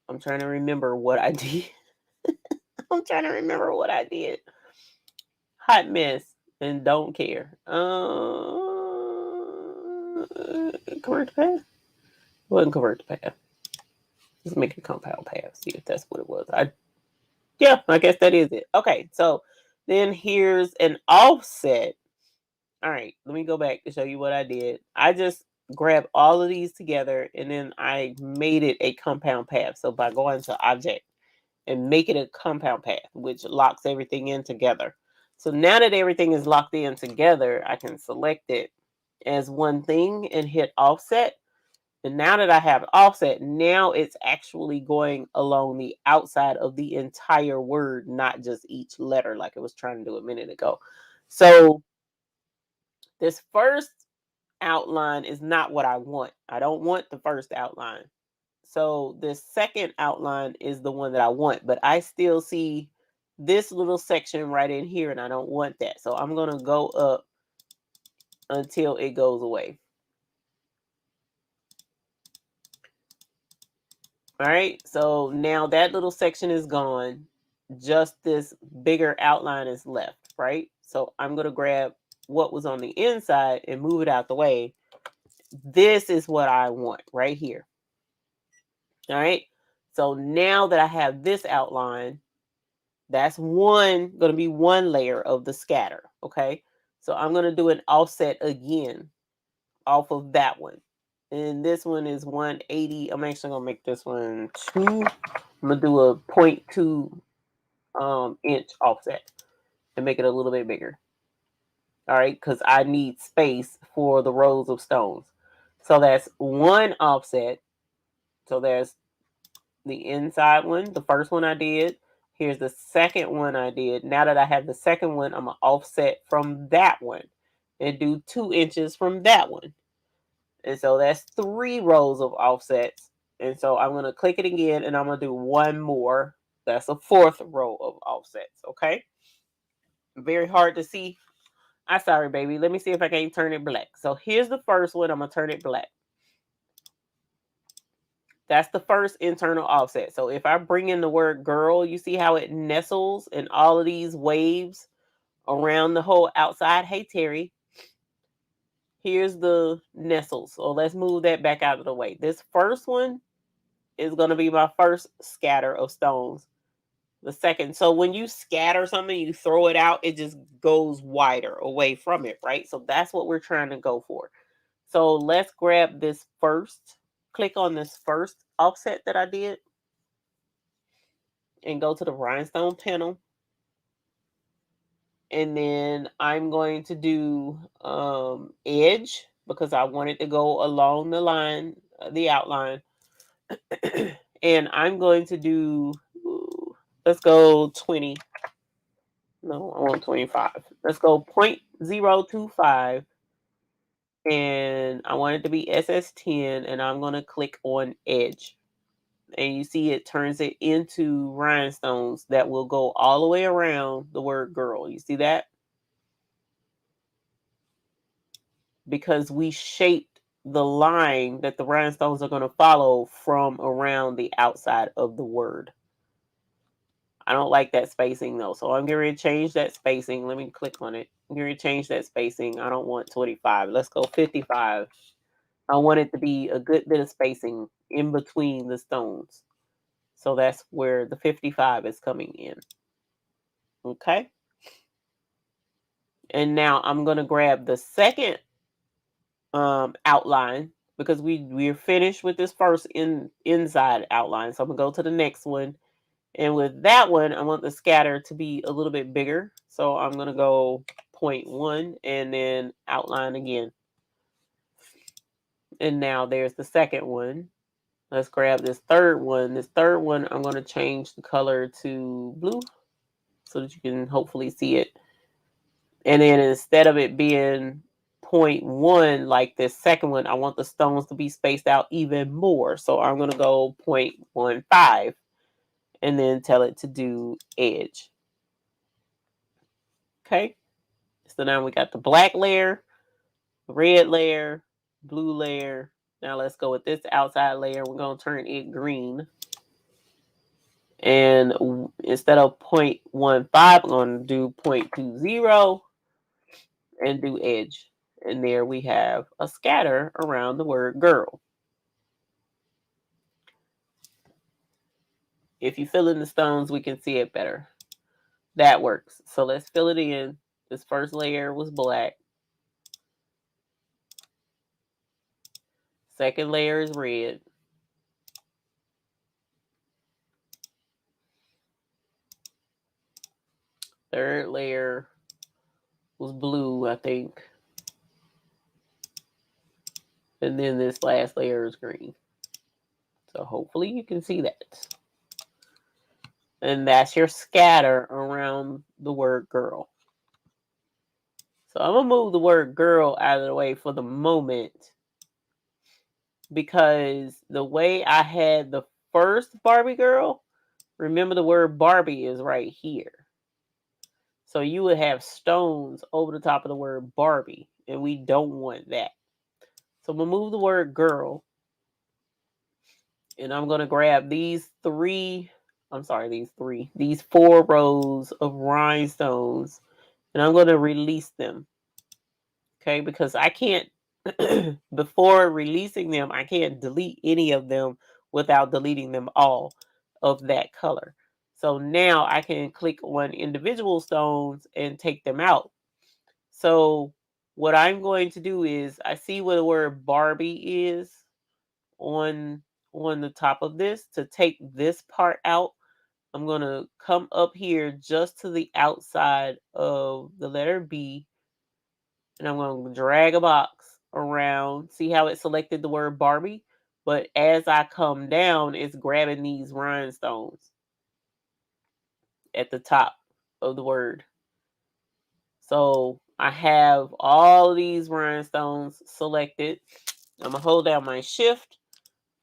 I'm trying to remember what I did. I'm trying to remember what I did. Hot mess and don't care. Convert to path? It wasn't convert to path. Let's make a compound path. See if that's what it was. Yeah, I guess that is it. Okay, so then here's an offset. All right, let me go back to show you what I did. I just grabbed all of these together, and then I made it a compound path. So by going to object and make it a compound path, which locks everything in together. So now that everything is locked in together, I can select it as one thing and hit offset. And now that I have offset, now it's actually going along the outside of the entire word, not just each letter like it was trying to do a minute ago. So this first outline is not what I want. I don't want the first outline. So the second outline is the one that I want, but I still see this little section right in here, and I don't want that. So I'm going to go up until it goes away. All right, so now that little section is gone. Just this bigger outline is left, right? So I'm going to grab what was on the inside and move it out the way. This is what I want right here. All right, so now that I have this outline, that's going to be one layer of the scatter. Okay, so I'm going to do an offset again off of that one. And this one is 180. I'm actually going to make this one 2. I'm going to do a 0.2 inch offset and make it a little bit bigger. All right, because I need space for the rows of stones. So that's one offset. So there's the inside one, the first one I did. Here's the second one I did. Now that I have the second one, I'm going to offset from that one and do 2 inches from that one. And so that's 3 rows of offsets. And so I'm going to click it again and I'm going to do one more. That's a 4th row of offsets. Okay. Very hard to see. I'm sorry, baby. Let me see if I can turn it black. So here's the first one. I'm going to turn it black. That's the first internal offset. So if I bring in the word girl, you see how it nestles in all of these waves around the whole outside. Hey, Terry. Here's the nestles. So let's move that back out of the way. This first one is going to be my first scatter of stones. The second. So when you scatter something, you throw it out, it just goes wider away from it, right? So that's what we're trying to go for. So let's grab this first. Click on this first offset that I did and go to the rhinestone panel. And then I'm going to do edge because I want it to go along the line, the outline. And I'm going to do, let's go 20. No, I want 25. Let's go 0.025. And I want it to be SS10. And I'm going to click on edge. And you see it turns it into rhinestones that will go all the way around the word girl. You see that? Because we shaped the line that the rhinestones are going to follow from around the outside of the word. I don't like that spacing though. So I'm going to change that spacing. Let me click on it. I'm going to change that spacing. I don't want 25. Let's go 55. I want it to be a good bit of spacing in between the stones. So that's where the 55 is coming in. Okay. And now I'm going to grab the second outline because we're finished with this first inside outline. So I'm going to go to the next one. And with that one, I want the scatter to be a little bit bigger. So I'm going to go 0.1 and then outline again. And now there's the second one. Let's grab this third one. This third one, I'm going to change the color to blue so that you can hopefully see it. And then instead of it being 0.1 like this second one, I want the stones to be spaced out even more. So I'm going to go 0.15 and then tell it to do edge. Okay. So now we got the black layer, red layer, blue layer. Now let's go with this outside layer. We're going to turn it green. And instead of 0.15, I'm going to do 0.20 and do edge. And there we have a scatter around the word girl. If you fill in the stones, we can see it better. That works. So let's fill it in. This first layer was black. Second layer is red. Third layer was blue, I think. And then this last layer is green. So hopefully you can see that. And that's your scatter around the word girl. So I'm going to move the word girl out of the way for the moment because the way I had the first Barbie girl, remember the word Barbie is right here. So you would have stones over the top of the word Barbie, and we don't want that. So I'm going to move the word girl And I'm going to grab these 4 rows of rhinestones, and I'm going to release them. Okay, because I can't, before releasing them, I can't delete any of them without deleting them all of that color. So now I can click on individual stones and take them out. So what I'm going to do is, I see where the word Barbie is on the top of this. To take this part out, I'm going to come up here just to the outside of the letter B, and I'm going to drag a box around. See how it selected the word Barbie? But as I come down, it's grabbing these rhinestones at the top of the word. So I have all these rhinestones selected. I'm going to hold down my shift,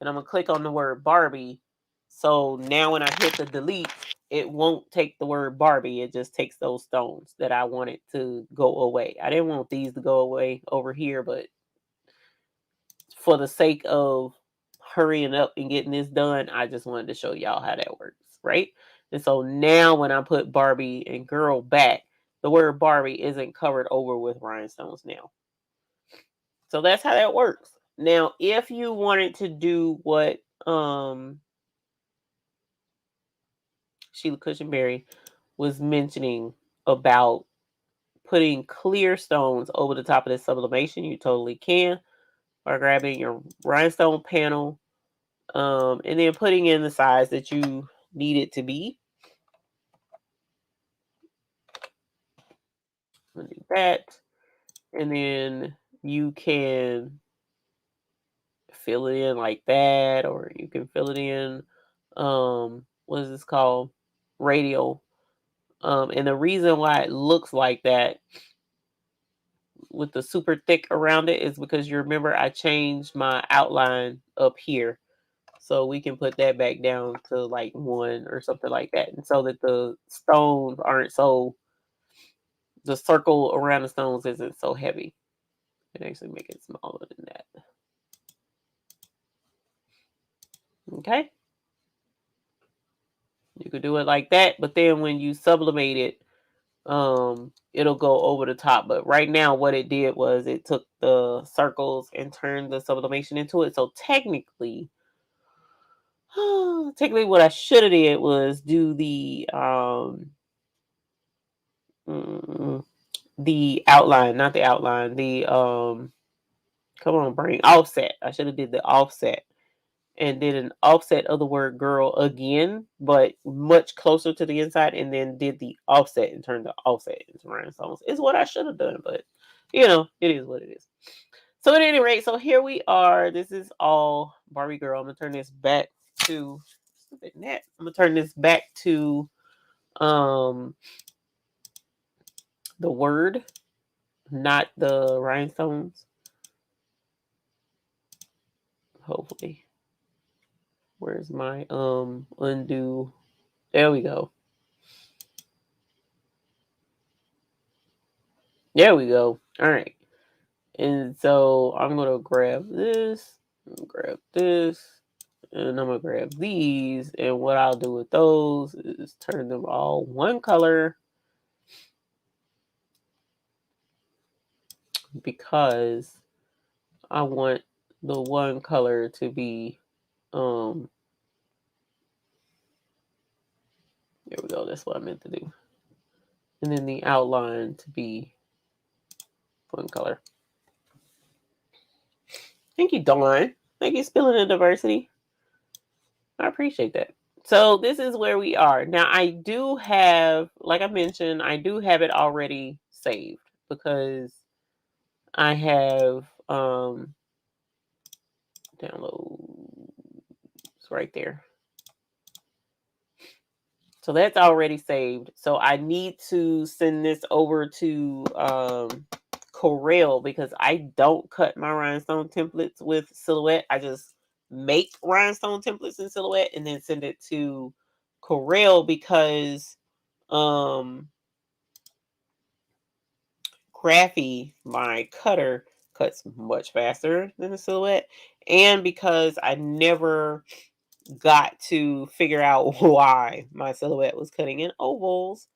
and I'm going to click on the word Barbie. So now when I hit the delete, it won't take the word Barbie. It just takes those stones that I wanted to go away. I didn't want these to go away over here, but for the sake of hurrying up and getting this done, I just wanted to show y'all how that works, right? And so now when I put Barbie and girl back, the word Barbie isn't covered over with rhinestones now. So that's how that works. Now, if you wanted to do what Sheila Cushionberry was mentioning about putting clear stones over the top of this sublimation, you totally can, by grabbing your rhinestone panel, and then putting in the size that you need it to be. I'm gonna do that, and then you can fill it in like that, or you can fill it in, what is this called, radial. And the reason why it looks like that with the super thick around it is because you remember I changed my outline up here. So we can put that back down to like 1 or something like that. And so that the stones aren't so, the circle around the stones isn't so heavy. And actually make it smaller than that. Okay. You could do it like that, but then when you sublimate it, it'll go over the top. But right now what it did was it took the circles and turned the sublimation into it. So technically what I should have did was do the outline, not the outline, the come on brain, offset. I should have did the offset and did an offset of the word girl again, but much closer to the inside, and then did the offset and turned the offset into rhinestones. Is what I should have done, but you know, it is what it is. So at any rate, so here we are. This is all Barbie girl. I'm gonna turn this back to net. I'm gonna turn this back to the word, not the rhinestones. Hopefully. Where's my undo? There we go. There we go. All right. And so I'm gonna grab this, grab this, and I'm gonna grab these. And what I'll do with those is turn them all one color, because I want the one color to be there we go, that's what I meant to do. And then the outline to be one color. Thank you, Dawn. Thank you, Spilling the Diversity. I appreciate that. So this is where we are. Now I do have, like I mentioned, I do have it already saved because I have downloads right there. So that's already saved. So I need to send this over to Corel, because I don't cut my rhinestone templates with Silhouette. I just make rhinestone templates in Silhouette and then send it to Corel, because Graphy, my cutter, cuts much faster than the Silhouette, and because I never got to figure out why my silhouette was cutting in ovals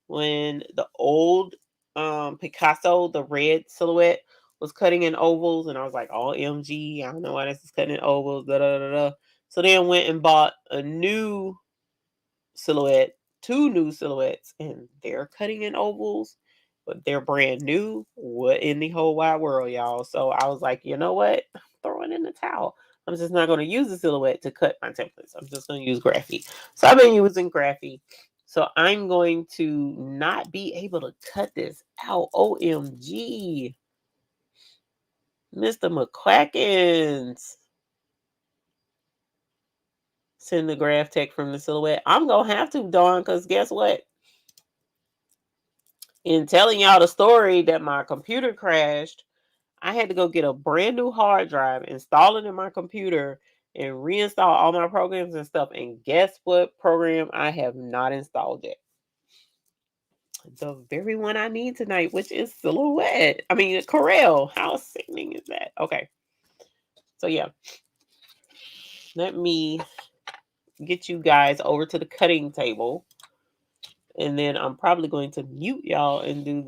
when the old Picasso, the red silhouette, was cutting in ovals, and I was like, "Oh, MG, I don't know why this is cutting in ovals." Da da da da. So then went and bought a new silhouette, two new silhouettes, and they're cutting in ovals, but they're brand new. What in the whole wide world, y'all? So I was like, you know what? I'm throwing in the towel. I'm just not going to use the silhouette to cut my templates. I'm just going to use Graphy. So I've been using Graphy. So I'm going to not be able to cut this out. OMG. Mr. McQuackins. Send the graph tech from the silhouette. I'm going to have to, Dawn, because guess what? In telling y'all the story that my computer crashed, I had to go get a brand new hard drive, install it in my computer, and reinstall all my programs and stuff. And guess what program I have not installed yet? The very one I need tonight, which is Silhouette. I mean, Corel. How sickening is that? Okay. So, yeah. Let me get you guys over to the cutting table. And then I'm probably going to mute y'all and do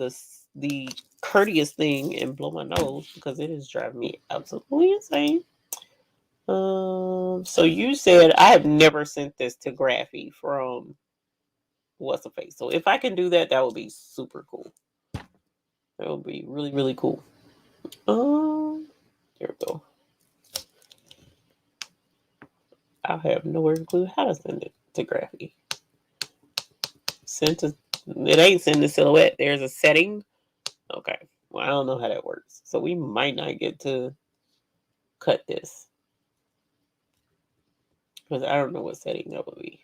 the courteous thing and blow my nose because it is driving me absolutely insane. So you said I have never sent this to Graphy from What's the Face. So if I can do that, that would be super cool. That would be really, really cool. There we go. I have no clue how to send it to Graphy. It ain't send the silhouette. There's a setting. Okay. Well, I don't know how that works. So we might not get to cut this. Because I don't know what setting that would be.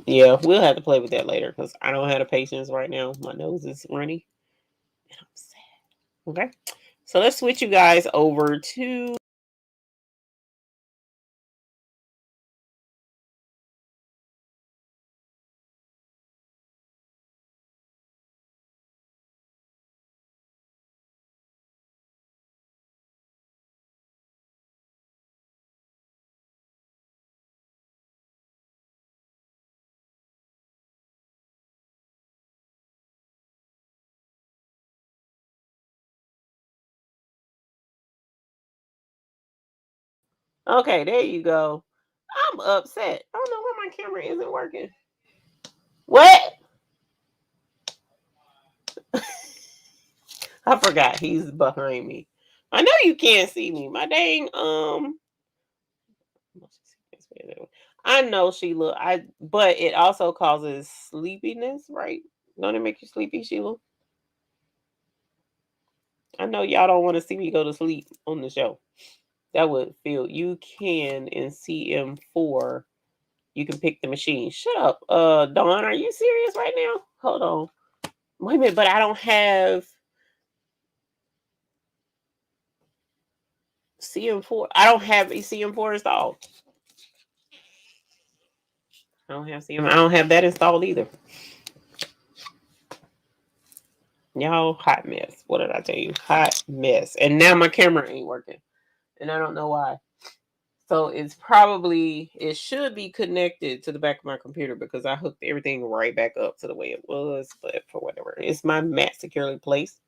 Yeah, we'll have to play with that later because I don't have the patience right now. My nose is runny. And I'm sad. Okay. So let's switch you guys over to okay, there you go. I'm upset. I don't know why my camera isn't working. What? I forgot he's behind me. I know you can't see me. My dang I know Sheila. But it also causes sleepiness, right? Don't it make you sleepy, Sheila? I know y'all don't want to see me go to sleep on the show. That would feel you can in CM4. You can pick the machine. Shut up, Dawn. Are you serious right now? Hold on. Wait a minute, but I don't have CM4. I don't have a CM4 installed. I don't have CM. I don't have that installed either. Y'all, hot mess. What did I tell you? Hot mess. And now my camera ain't working, and I don't know why. So it should be connected to the back of my computer because I hooked everything right back up to the way it was. But for whatever, it's my mat securely placed.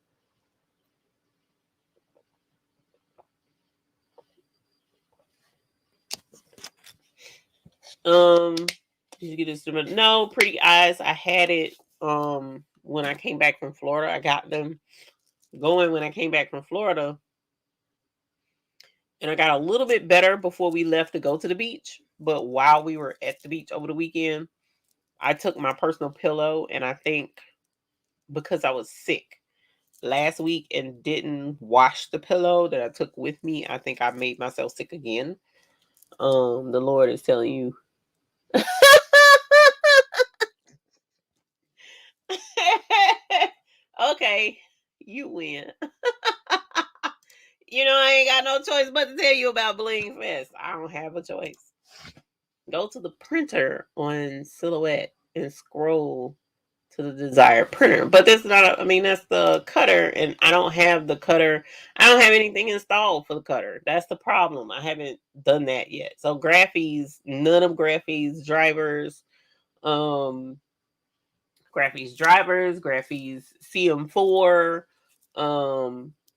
Did you get this? No, Pretty Eyes. I had it when I came back from Florida. I got them going when I came back from Florida. And I got a little bit better before we left to go to the beach. But while we were at the beach over the weekend, I took my personal pillow, and I think because I was sick last week and didn't wash the pillow that I took with me, I think I made myself sick again. The Lord is telling you. Okay, you win. I ain't got no choice but to tell you about Bling Fest. I don't have a choice. Go to the printer on Silhouette and scroll to the desired printer. But that's not, that's the cutter, and I don't have the cutter. I don't have anything installed for the cutter. That's the problem. I haven't done that yet. So Graphies, none of Graphies drivers, um, Graphies CM4,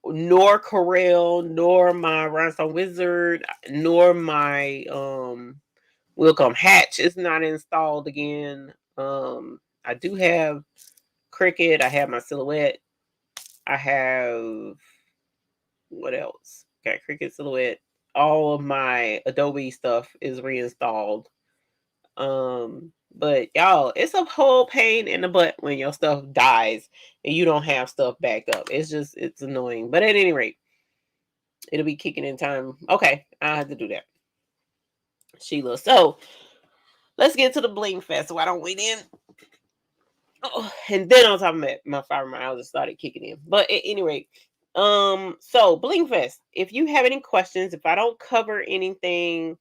nor Corel, nor my Rhinestone Wizard, nor my Wilcom Hatch is not installed again. I do have Cricut. I have my Silhouette. I have what else? Got Cricut, Silhouette. All of my Adobe stuff is reinstalled. But y'all, it's a whole pain in the butt when your stuff dies and you don't have stuff backed up. It's annoying. But at any rate, it'll be kicking in time. Okay, I have to do that. Sheila. So let's get to the Bling Fest so I don't wait in. Oh, and then on top of that, my fibromyalgia started kicking in. But at any rate, so Bling Fest. If you have any questions, if I don't cover anything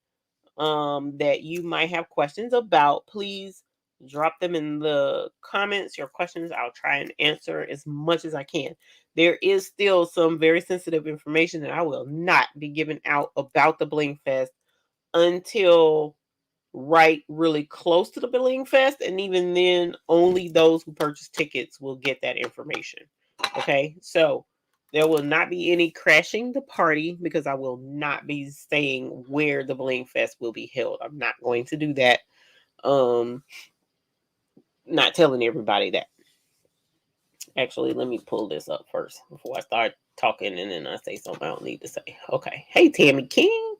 that you might have questions about, please drop them in the comments. Your questions, I'll try and answer as much as I can. There is still some very sensitive information that I will not be giving out about the Bling Fest until really close to the Bling Fest, and even then, only those who purchase tickets will get that information. Okay, so there will not be any crashing the party because I will not be saying where the Bling Fest will be held. I'm not going to do that. Um, not telling everybody that. Actually, let me pull this up first before I start talking and then I say something I don't need to say. Okay. Hey, Tammy King.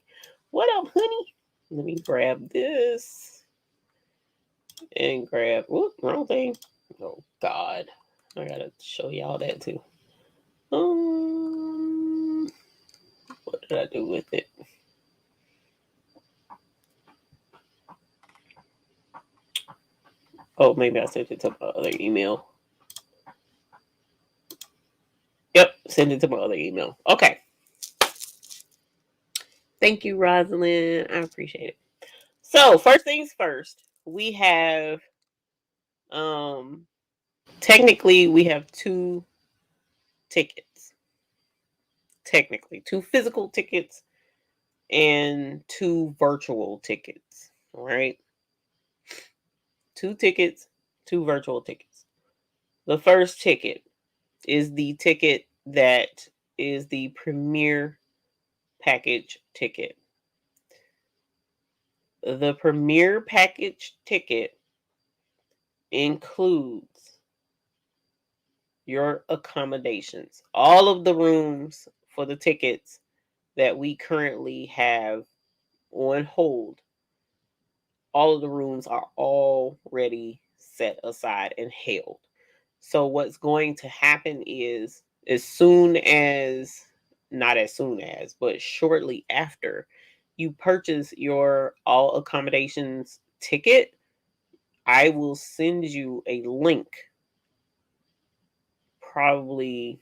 What up, honey? Let me grab this and grab. Whoop, wrong thing. Oh, God. I gotta show y'all that too. What did I do with it? Oh, maybe I sent it to my other email. Yep, send it to my other email. Okay. Thank you, Rosalind. I appreciate it. So, first things first, we have technically we have 2 tickets. Technically, 2 physical tickets and 2 virtual tickets. All right. 2 tickets, 2 virtual tickets. The first ticket is the ticket that is the premier package ticket. The premier package ticket includes your accommodations, all of the rooms for the tickets that we currently have on hold. All of the rooms are already set aside and held. So what's going to happen is not as soon as, but shortly after you purchase your all accommodations ticket, I will send you a link. Probably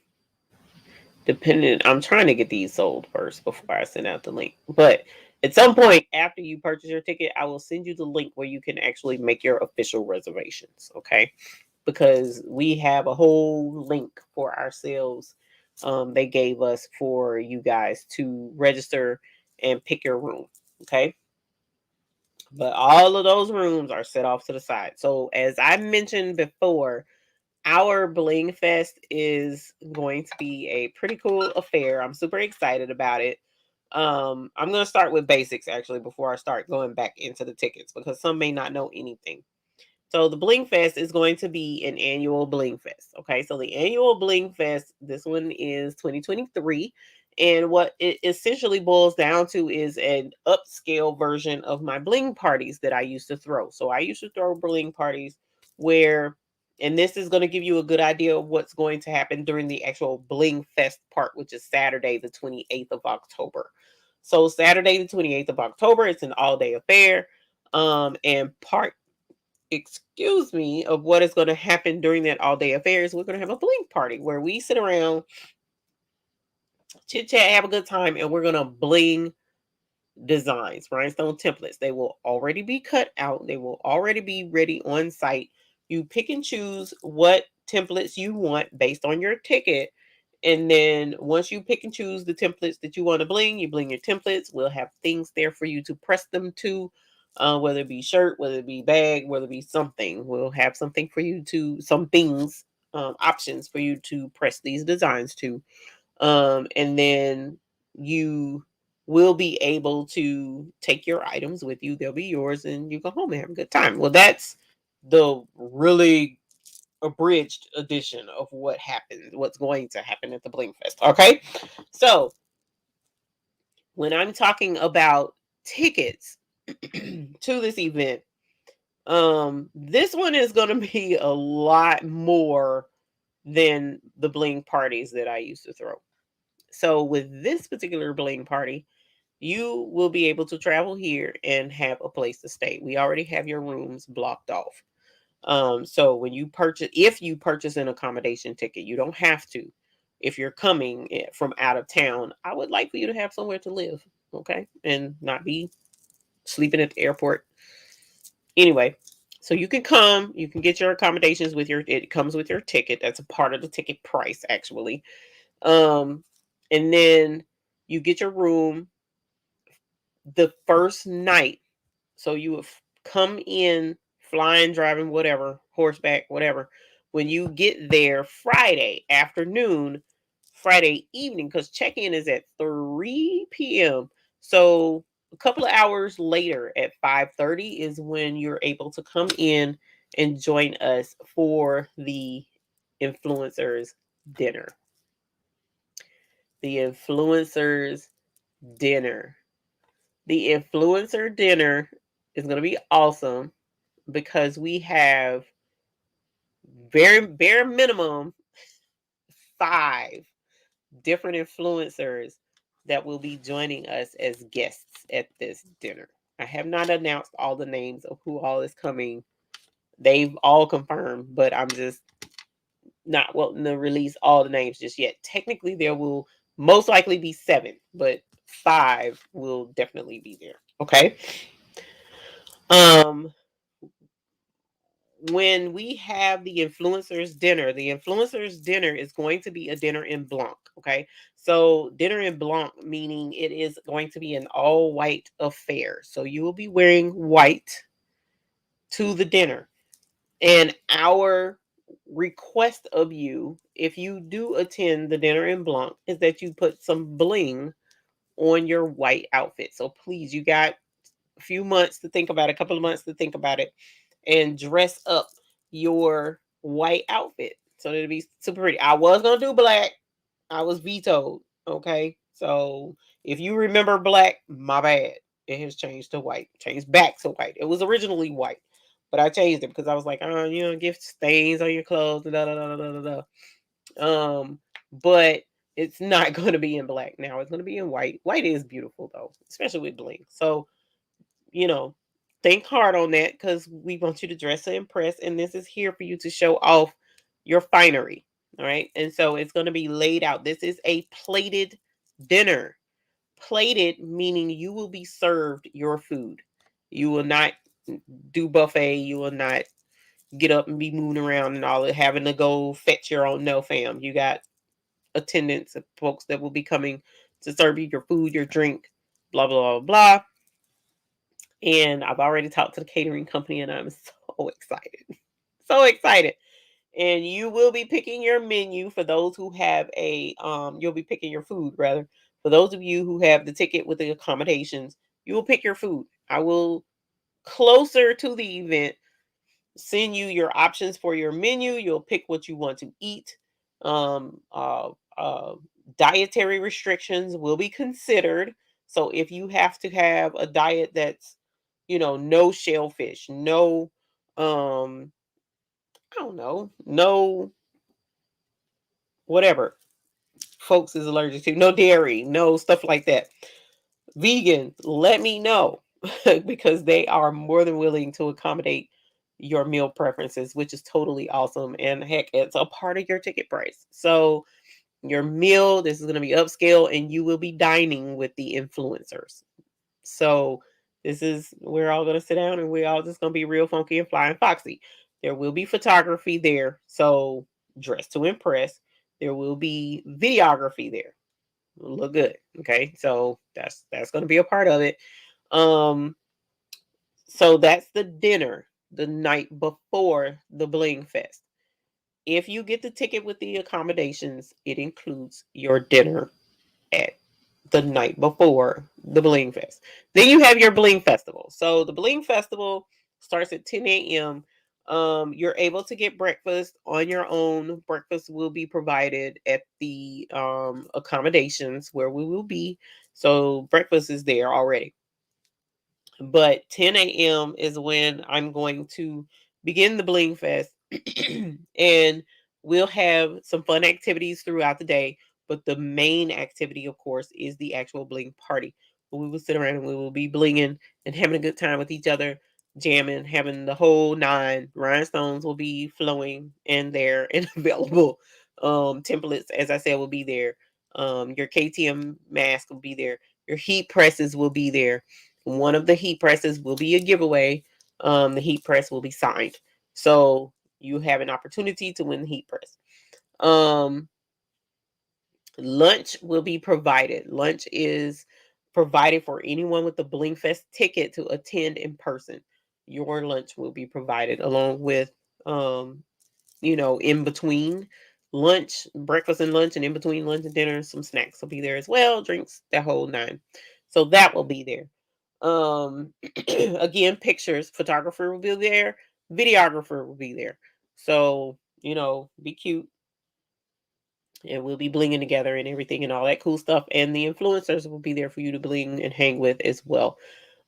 I'm trying to get these sold first before I send out the link. But at some point after you purchase your ticket, I will send you the link where you can actually make your official reservations. Okay. Because we have a whole link for ourselves they gave us for you guys to register and pick your room. Okay. But all of those rooms are set off to the side. So as I mentioned before, our Bling Fest is going to be a pretty cool affair. I'm super excited about it. I'm going to start with basics actually before I start going back into the tickets because some may not know anything. So the Bling Fest is going to be an annual Bling Fest. Okay, so the annual Bling Fest, this one is 2023. And what it essentially boils down to is an upscale version of my bling parties that I used to throw. So I used to throw bling parties where, and this is going to give you a good idea of what's going to happen during the actual Bling Fest part, which is Saturday, the 28th of October. So Saturday, the 28th of October, it's an all-day affair. And part of what is going to happen during that all day affair is we're going to have a blink party where we sit around, chit chat, have a good time, and we're going to bling designs, rhinestone templates. They will already be cut out, they will already be ready on site You pick and choose what templates you want based on your ticket. And then once you pick and choose the templates that you want to bling, you bling your templates. We'll have things there for you to press them to, whether it be shirt, whether it be bag, whether it be something. We'll have something for you to, some things, options for you to press these designs to. And then you will be able to take your items with you. They'll be yours and you go home and have a good time. Well, that's the really abridged edition of what happened, what's going to happen at the Bling Fest. Okay. So when I'm talking about tickets to this event, this one is going to be a lot more than the bling parties that I used to throw. So with this particular bling party, you will be able to travel here and have a place to stay. We already have your rooms blocked off. So when you purchase, if you purchase an accommodation ticket, you don't have to. If you're coming from out of town, I would like for you to have somewhere to live, okay, and not be sleeping at the airport. Anyway, so you can come, you can get your accommodations with your. It comes with your ticket. That's a part of the ticket price, actually. Um, and then you get your room the first night. So you would come in flying, driving, whatever, horseback, whatever. When you get there Friday afternoon, Friday evening, because check-in is at 3 p.m. So a couple of hours later at 5:30 is when you're able to come in and join us for the influencers dinner. The influencers dinner. The influencer dinner is going to be awesome because we have very bare minimum 5 different influencers that will be joining us as guests at this dinner. I have not announced all the names of who all is coming. They've all confirmed, but I'm just not wanting to release all the names just yet. Technically, there will most likely be 7, but 5 will definitely be there. Okay. Um, when we have the influencers dinner is going to be a dinner in blanc. Okay. So dinner in blanc, meaning it is going to be an all white affair. So you will be wearing white to the dinner. And our request of you, if you do attend the dinner in blanc, is that you put some bling on your white outfit. So please, you got a few months to think about it, a couple of months to think about it, and dress up your white outfit so that it'll be super pretty. I was gonna do black. I was vetoed. Okay. So if you remember black, my bad. It has changed to white. Changed back to white. It was originally white. But I changed it because I was like, oh, you know, get stains on your clothes, da da da da da da. But it's not gonna be in black now. It's gonna be in white. White is beautiful though, especially with bling. So you know, think hard on that because we want you to dress to impress, and this is here for you to show off your finery. All right. And so it's going to be laid out. This is a plated dinner. Plated meaning you will be served your food. You will not do buffet. You will not get up and be moving around and all that, having to go fetch your own. No, fam. You got attendants and folks that will be coming to serve you your food, your drink, blah, blah, blah, blah. And I've already talked to the catering company and I'm so excited. So excited. And you will be picking your menu for those who have a you'll be picking your food rather. For those of you who have the ticket with the accommodations, you will pick your food. I will closer to the event send you your options for your menu. You'll pick what you want to eat. Um, uh, uh, Dietary restrictions will be considered. So if you have to have a diet that's, no shellfish, no, I don't know, no whatever folks is allergic to, no dairy, no stuff like that. Vegan, let me know because they are more than willing to accommodate your meal preferences, which is totally awesome. And heck, it's a part of your ticket price. So your meal, this is going to be upscale and you will be dining with the influencers. So this is we're all going to sit down and we're all just going to be real funky and fly and foxy. There will be photography there, so dress to impress. There will be videography there. Look good. Okay, so that's going to be a part of it. Um, so that's the dinner the night before the Bling Fest. If you get the ticket with the accommodations, it includes your dinner at the night before the Bling Fest. Then you have your Bling Festival. So the Bling Festival starts at 10 a.m. You're able to get breakfast on your own. Breakfast will be provided at the accommodations where we will be. So breakfast is there already. But 10 a.m. is when I'm going to begin the Bling Fest. And we'll have some fun activities throughout the day. But the main activity, of course, is the actual Bling party. We will sit around and we will be blinging and having a good time with each other, jamming, having the whole nine. Rhinestones will be flowing and there and available. Templates, as I said, will be there. Your KTM mask will be there. Your heat presses will be there. One of the heat presses will be a giveaway. The heat press will be signed. So you have an opportunity to win the heat press. Um, Lunch will be provided. Lunch is provided for anyone with the Bling Fest ticket to attend in person. Your lunch will be provided along with, um, in between lunch, breakfast and lunch, and in between lunch and dinner, some snacks will be there as well, drinks, that whole nine. So that will be there. Again, pictures, photographer will be there, videographer will be there. So, be cute, and we'll be blinging together and everything and all that cool stuff. And the influencers will be there for you to bling and hang with as well.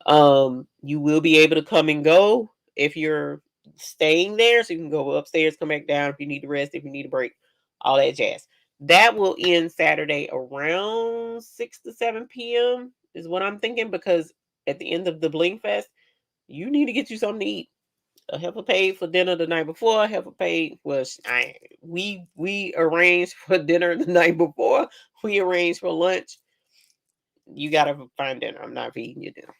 You will be able to come and go if you're staying there, so you can go upstairs, come back down if you need to rest, if you need a break, all that jazz. That will end Saturday around 6 to 7 p.m. is what I'm thinking, because at the end of the Bling Fest, you need to get you something to eat. A heifer paid for dinner the night before. A heifer paid was we arranged for dinner the night before. We arranged for lunch. You gotta find dinner. I'm not feeding you dinner.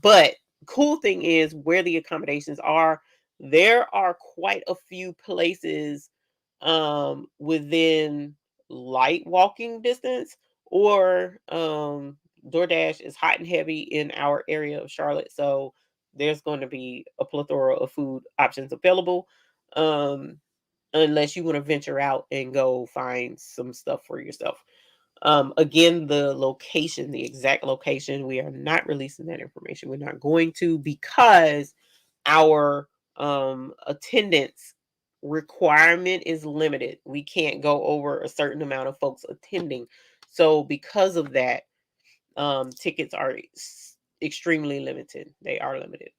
But cool thing is where the accommodations are. There are quite a few places within light walking distance, or DoorDash is hot and heavy in our area of Charlotte, so there's going to be a plethora of food options available. Um, Unless you want to venture out and go find some stuff for yourself. Again, the location, the exact location, we are not releasing that information. We're not going to, because our attendance requirement is limited. We can't go over a certain amount of folks attending. So because of that, tickets are extremely limited. They are limited.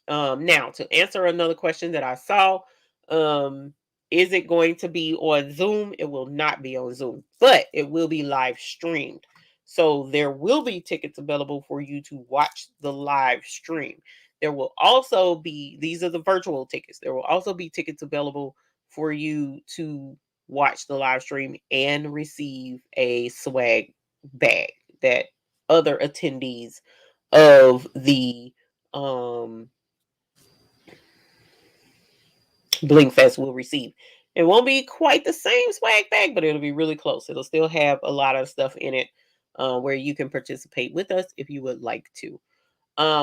Now, to answer another question that I saw, um, is it going to be on Zoom? It will not be on Zoom, but it will be live streamed. So there will be tickets available for you to watch the live stream. There will also be, these are the virtual tickets. There will also be tickets available for you to watch the live stream and receive a swag bag that other attendees of the um Bling Fest will receive. It won't be quite the same swag bag, but it'll be really close. It'll still have a lot of stuff in it, where you can participate with us if you would like to.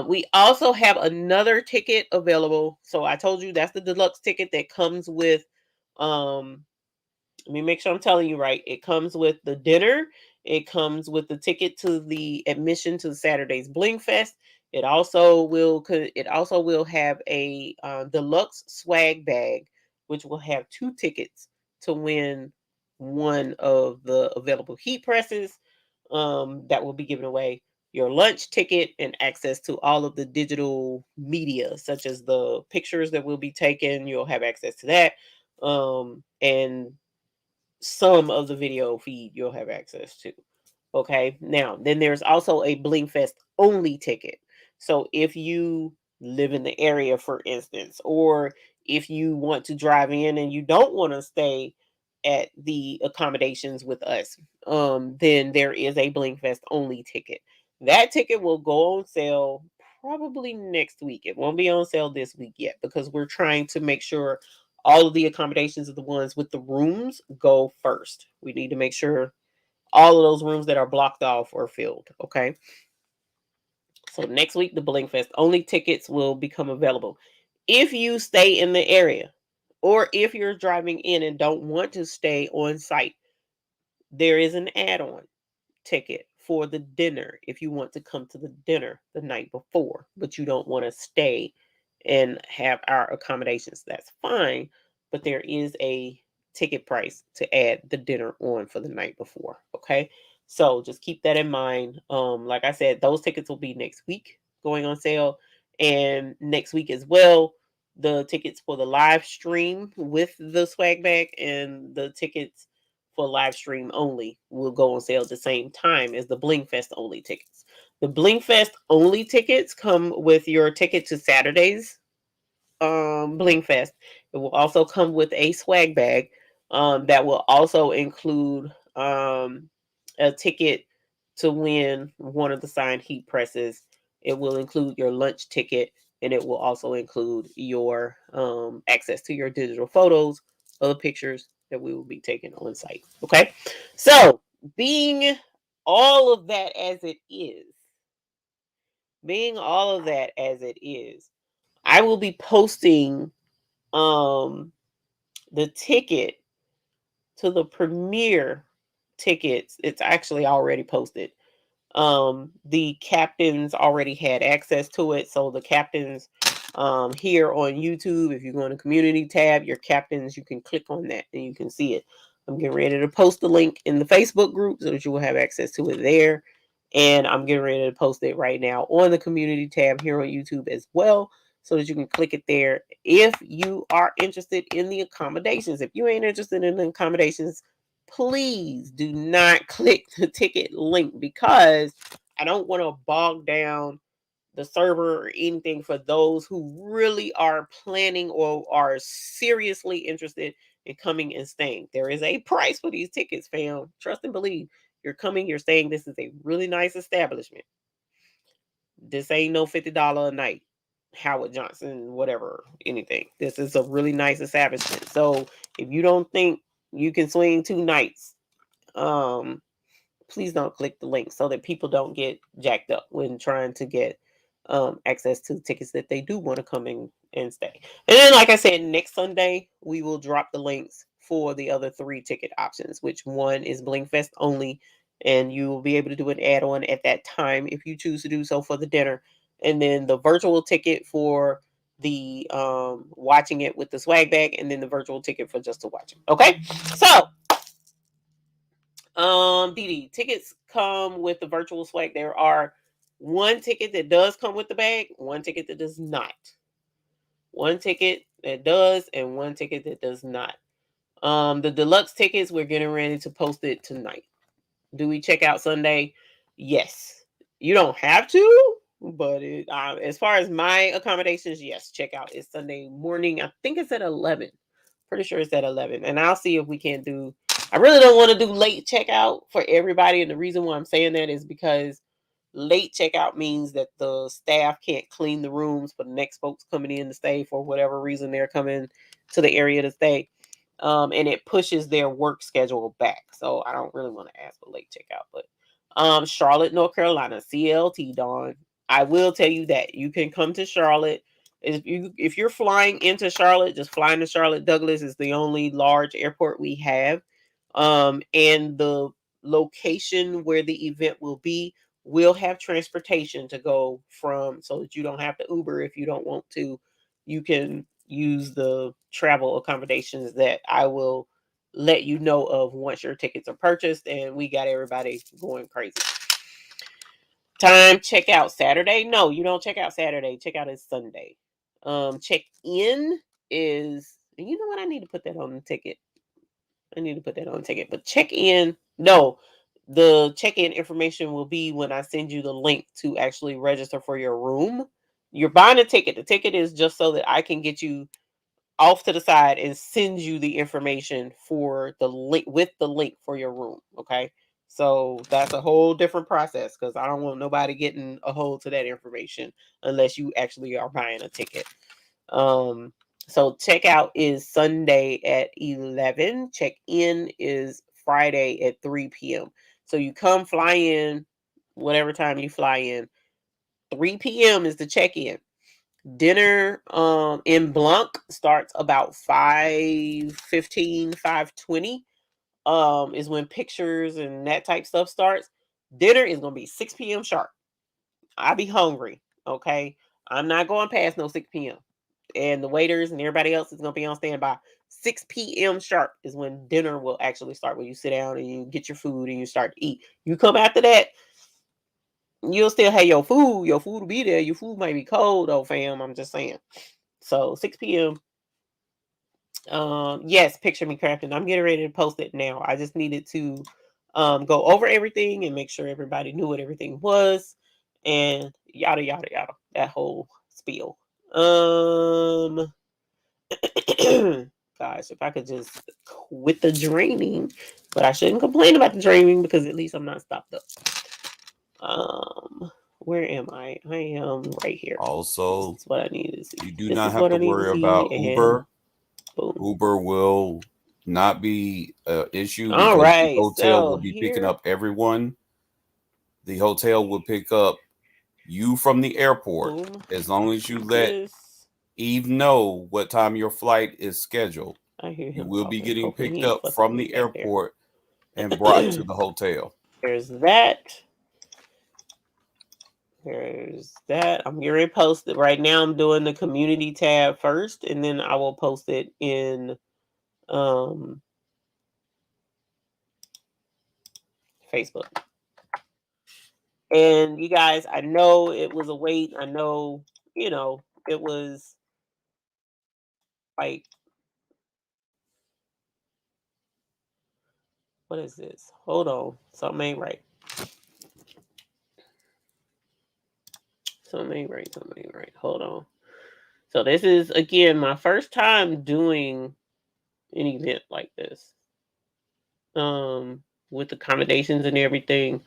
We also have another ticket available. So I told you that's the deluxe ticket that comes with, um, let me make sure I'm telling you right. It comes with the dinner. It comes with the ticket to the admission to Saturday's Bling Fest. It also will have a deluxe swag bag, which will have two tickets to win one of the available heat presses that will be given away. Your lunch ticket and access to all of the digital media, such as the pictures that will be taken. You'll have access to that. And some of the video feed you'll have access to. Okay. Now, then there's also a Bling Fest only ticket. So if you live in the area, for instance, or if you want to drive in and you don't want to stay at the accommodations with us, then there is a Bling Fest only ticket. That ticket will go on sale probably next week. It won't be on sale this week yet because we're trying to make sure all of the accommodations of the ones with the rooms go first. We need to make sure all of those rooms that are blocked off are filled. Okay. So next week, the Bling Fest only tickets will become available. If you stay in the area or if you're driving in and don't want to stay on site, there is an add on ticket for the dinner if you want to come to the dinner the night before, but you don't want to stay and have our accommodations. That's fine, but there is a ticket price to add the dinner on for the night before. Okay. So just keep that in mind. Like I said, those tickets will be next week going on sale. And next week as well, the tickets for the live stream with the swag bag and the tickets for live stream only will go on sale at the same time as the Bling Fest only tickets. The Bling Fest only tickets come with your ticket to Saturday's Bling Fest. It will also come with a swag bag that will also include a ticket to win one of the signed heat presses. It will include your lunch ticket, and it will also include your access to your digital photos of the pictures that we will be taking on site. Okay, so being all of that as it is, being all of that as it is, I will be posting um the ticket to the premiere tickets. It's actually already posted. The captains already had access to it, so the captains here on YouTube, if you go on the community tab, your captains, you can click on that and you can see it. I'm getting ready to post the link in the Facebook group so that you will have access to it there, and I'm getting ready to post it right now on the community tab here on YouTube as well, so that you can click it there if you are interested in the accommodations. If you ain't interested in the accommodations, please do not click the ticket link because I don't want to bog down the server or anything for those who really are planning or are seriously interested in coming and staying. There is a price for these tickets, fam. Trust and believe. You're coming, you're staying. This is a really nice establishment. This ain't no $50 a night. Howard Johnson, whatever, anything. This is a really nice establishment. So if you don't think you can swing 2 nights, um, please don't click the link so that people don't get jacked up when trying to get access to tickets that they do want to come in and stay. And then, like I said, next Sunday, we will drop the links for the other 3 ticket options, which one is BlingFest only. And you will be able to do an add on at that time if you choose to do so for the dinner. And then the virtual ticket for the watching it with the swag bag, and then the virtual ticket for just to watch it. Okay. So DD, tickets come with the virtual swag. There are 1 ticket that does come with the bag, 1 ticket that does not. 1 ticket that does, and 1 ticket that does not. The deluxe tickets, we're getting ready to post it tonight. Do we check out Sunday? Yes. You don't have to, but as far as my accommodations, yes, check out. It's Sunday morning. I think it's at 11. Pretty sure it's at 11. And I'll see if we can do. I really don't want to do late checkout for everybody. And the reason why I'm saying that is because late checkout means that the staff can't clean the rooms for the next folks coming in to stay for whatever reason they're coming to the area to stay. And it pushes their work schedule back. So I don't really want to ask for late checkout, but Charlotte, North Carolina, CLT, Dawn. I will tell you that you can come to Charlotte. If you're flying into Charlotte, just flying to Charlotte Douglas is the only large airport we have. And the location where the event will be will have transportation to go from, so that you don't have to Uber if you don't want to. You can use the travel accommodations that I will let you know of once your tickets are purchased, and we got everybody going crazy. Time check out Saturday? No, you don't check out Saturday. Check out is Sunday. Check in is, you know what? I need to put that on the ticket. I need to put that on the ticket. But check in, no, the check in information will be when I send you the link to actually register for your room. You're buying a ticket. The ticket is just so that I can get you off to the side and send you the information for the link, with the link for your room. Okay. So that's a whole different process because I don't want nobody getting a hold to that information unless you actually are buying a ticket. So checkout is Sunday at 11. Check-in is Friday at 3 p.m. So you come fly in, whatever time you fly in. 3 p.m. is the check-in. Dinner in Blanc starts about 5:15, 5:20. Is when pictures and that type stuff starts. Dinner is gonna be 6 p.m. sharp. I be hungry. Okay. I'm not going past no 6 p.m. And the waiters and everybody else is gonna be on standby. 6 p.m. sharp is when dinner will actually start. When you sit down and you get your food and you start to eat. You come after that, you'll still have your food. Your food will be there. Your food might be cold though, fam. I'm just saying. So 6 p.m. Yes, picture me crafting. I'm getting ready to post it now. I just needed to go over everything and make sure everybody knew what everything was and yada yada yada. That whole spiel. Gosh, if I could just quit the dreaming, but I shouldn't complain about the dreaming because at least I'm not stopped up. Where am I? I am right here. Also, This is what I need to see. you do This not is have what to I need to worry see, about and Uber. boom. Uber will not be an issue All because the right, hotel so will be picking here, up everyone. The hotel will pick up you from the airport boom. as long as you let This, Eve know what time your flight is scheduled. I hear You him will be talking. getting Hopefully, picked he ain't up fussing at from me the back there. airport and brought to the hotel. There's that. There's that. I'm getting ready to post it. Right now, I'm doing the community tab first, and then I will post it in um, Facebook. And you guys, I know it was a wait. I know, it was like, what is this? Hold on. Something ain't right. Something ain't right. Something ain't right. Hold on. So this is again my first time doing an event like this. With accommodations and everything.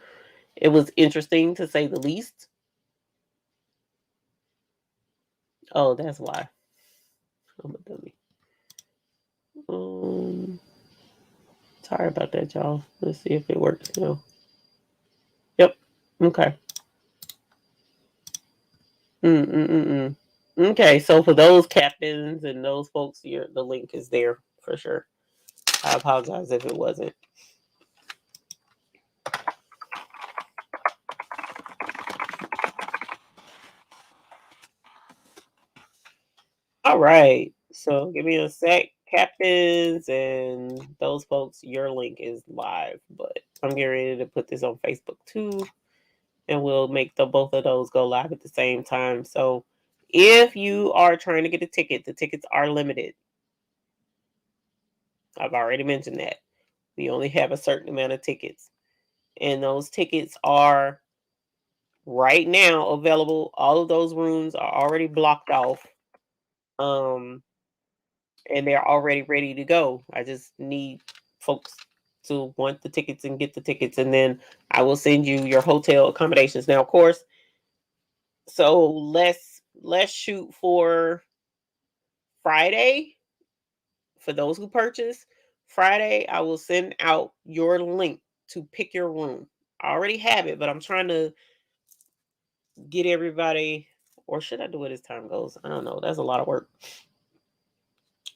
It was interesting to say the least. Oh, that's why. I'm a dummy. Um, sorry about that, y'all. Let's see if it works now. Yep. Okay. Mm-mm-mm-mm. Okay, so for those captains and those folks, the link is there for sure. I apologize if it wasn't. All right. So give me a sec. Captains and those folks, your link is live, but I'm getting ready to put this on Facebook too. And we'll make the both of those go live at the same time. So if you are trying to get a ticket, the tickets are limited. I've already mentioned that. We only have a certain amount of tickets. And those tickets are right now available. All of those rooms are already blocked off. And they're already ready to go. I just need folks to want the tickets and get the tickets, and then I will send you your hotel accommodations. Now, of course, so let's shoot for Friday for those who purchase. Friday, I will send out your link to pick your room. I already have it, but I'm trying to get everybody, or should I do it as time goes? I don't know. That's a lot of work.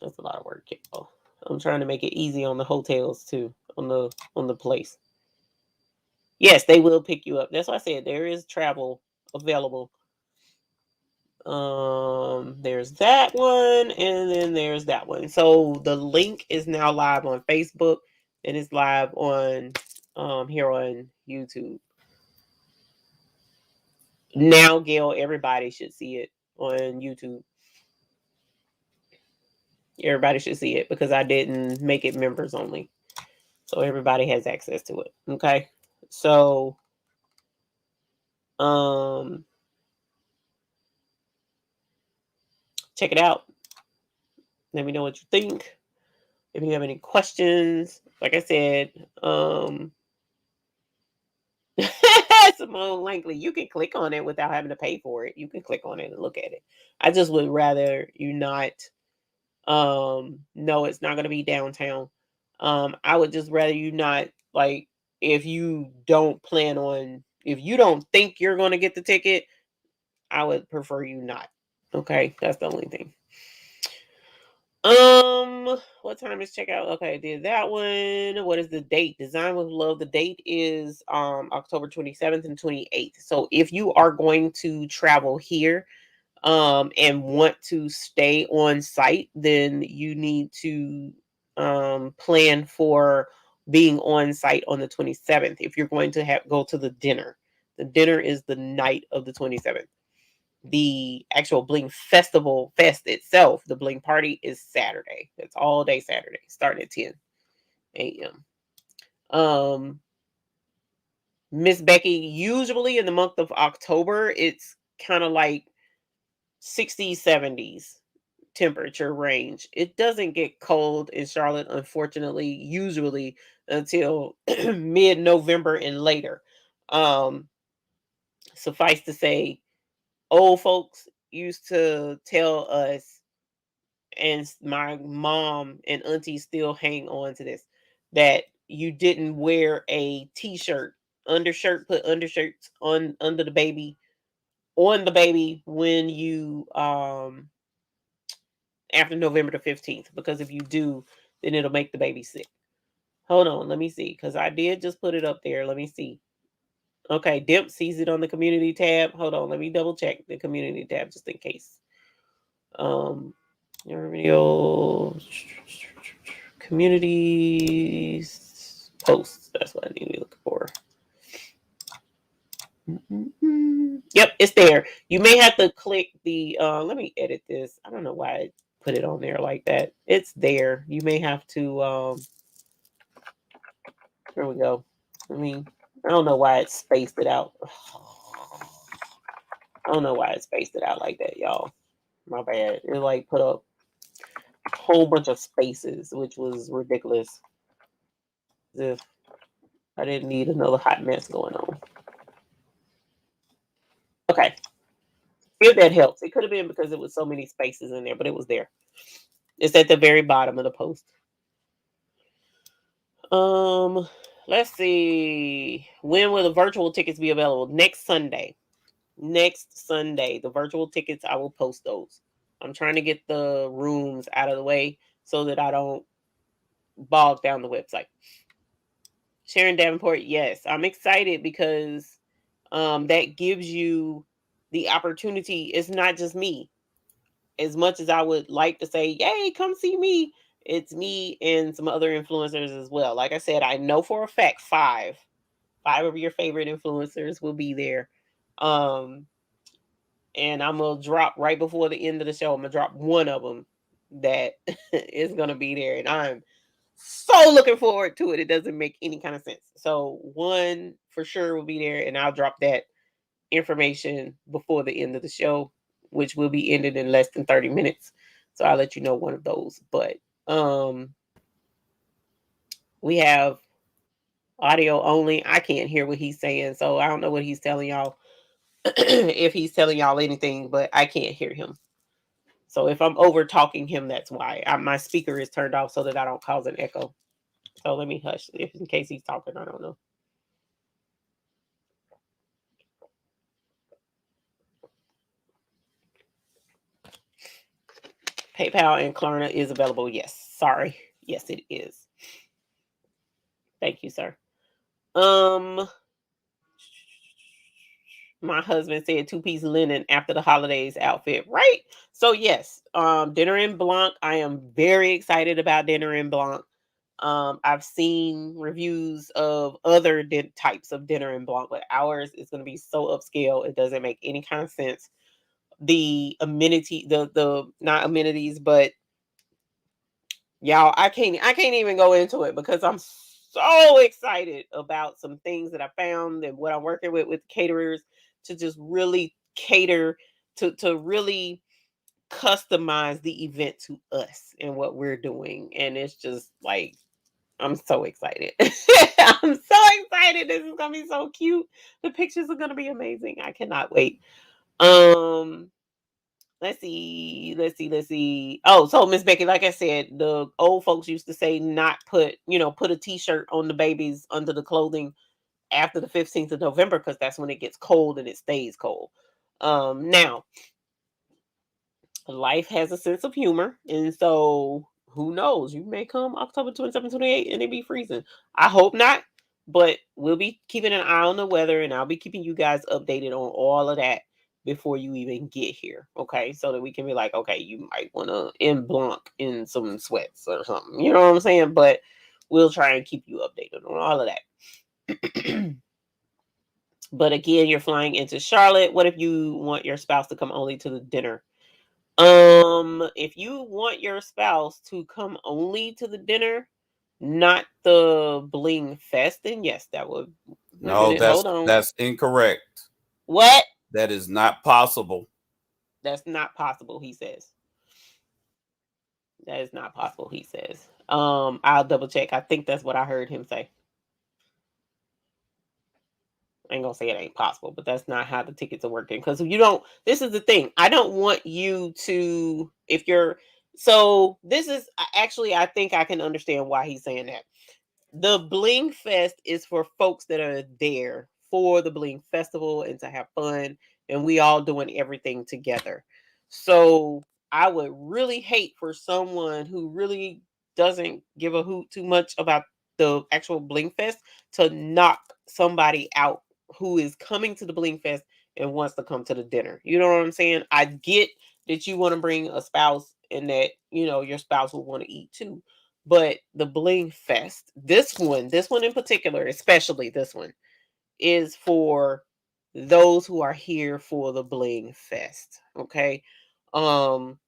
That's a lot of work, y'all. I'm trying to make it easy on the hotels too, on the place. Yes, they will pick you up. That's why I said there is travel available. There's that one, and then there's that one. So the link is now live on Facebook, and it's live on here on YouTube. Now, Gail, everybody should see it on YouTube. Everybody should see it because I didn't make it members only. So everybody has access to it. Okay. So um check it out. Let me know what you think. If you have any questions, like I said, Simone Langley. You can click on it without having to pay for it. You can click on it and look at it. I just would rather you not. No, it's not going to be downtown. I would just rather you not, like, if you don't plan on, if you don't think you're going to get the ticket, I would prefer you not. Okay, that's the only thing. What time is checkout? Okay, I did that one. What is the date? Design with Love. The date is October 27th and 28th. So if you are going to travel here and want to stay on site, then you need to plan for being on site on the 27th. If you're going to go to the dinner is the night of the 27th. The actual Bling Fest itself, the Bling party, is Saturday. It's all day Saturday, starting at 10 a.m. Miss Becky, usually in the month of October, it's kind of like 60s, 70s temperature range. It doesn't get cold in Charlotte, unfortunately, usually until mid-November and later. Suffice to say, old folks used to tell us, and my mom and auntie still hang on to this, that you didn't wear a t-shirt, undershirt, put undershirts on under the baby, on the baby when you after November the 15th, because if you do, then it'll make the baby sick. Hold on, let me see, because I did just put it up there. Let me see. Okay, Dimp sees it on the community tab. Hold on, let me double check the community tab just in case. Your video communities posts. That's what I need to be looking for. Yep, it's there. You may have to click the let me edit this. I don't know why I put it on there like that. It's there. You may have to there we go. I mean, I don't know why it spaced it out. I don't know why it spaced it out like that, y'all. My bad. It like put up a whole bunch of spaces, which was ridiculous. As if I didn't need another hot mess going on. Okay. If that helps. It could have been because it was so many spaces in there, but it was there. It's at the very bottom of the post. Let's see. When will the virtual tickets be available? Next Sunday. Next Sunday. The virtual tickets, I will post those. I'm trying to get the rooms out of the way so that I don't bog down the website. Sharon Davenport, yes. I'm excited because that gives you the opportunity. It's not just me. As much as I would like to say, yay, come see me, it's me and some other influencers as well. Like I said, I know for a fact five of your favorite influencers will be there. And I'm going to drop right before the end of the show. I'm going to drop one of them that is going to be there. And I'm so looking forward to it. It doesn't make any kind of sense. So one for sure will be there. And I'll drop that information before the end of the show, which will be ended in less than 30 minutes. So I'll let you know one of those. But we have audio only. I can't hear what he's saying. So I don't know what he's telling y'all. If he's telling y'all anything, but I can't hear him. So if I'm over talking him, that's why. My speaker is turned off so that I don't cause an echo. So let me hush if in case he's talking. I don't know. PayPal and Klarna is available. Yes. Sorry. Yes, it is. Thank you, sir. My husband said 2-piece linen after the holidays outfit, right? So yes, Dinner en Blanc. I am very excited about Dinner en Blanc. I've seen reviews of other types of Dinner en Blanc, but ours is going to be so upscale. It doesn't make any kind of sense. The amenity, the not amenities, but y'all, I can't even go into it because I'm so excited about some things that I found and what I'm working with caterers to just really cater to really customize the event to us and what we're doing. And it's just like, I'm so excited. I'm so excited. This is gonna be so cute. The pictures are gonna be amazing. I cannot wait. Let's see. Oh, so Miss Becky, like I said, the old folks used to say not put, put a t-shirt on the babies under the clothing after the 15th of November, because that's when it gets cold and it stays cold. Now, life has a sense of humor, and so who knows? You may come October 27, 28, and it be freezing. I hope not, but we'll be keeping an eye on the weather, and I'll be keeping you guys updated on all of that before you even get here, okay? So that we can be like, okay, you might want to en blanc in some sweats or something. You know what I'm saying? But we'll try and keep you updated on all of that. But again, you're flying into Charlotte. What if you want your spouse to come only to the dinner? If you want your spouse to come only to the dinner, not the Bling Fest, then yes, that would. Wait a No, minute, hold on. that's incorrect. What? That is not possible. That's not possible, he says. That is not possible, he says. I'll double check. I think that's what I heard him say. I ain't gonna say it ain't possible, but that's not how the tickets are working. Because you don't. This is the thing. I don't want you to. If you're. So this is actually. I think I can understand why he's saying that. The Bling Fest is for folks that are there for the Bling Festival and to have fun, and we all doing everything together. So I would really hate for someone who really doesn't give a hoot too much about the actual Bling Fest to knock somebody out who is coming to the Bling Fest and wants to come to the dinner. You know what I'm saying? I get that you want to bring a spouse and that, your spouse will want to eat too. But the Bling Fest, this one in particular, especially this one, is for those who are here for the Bling Fest. Okay. Um,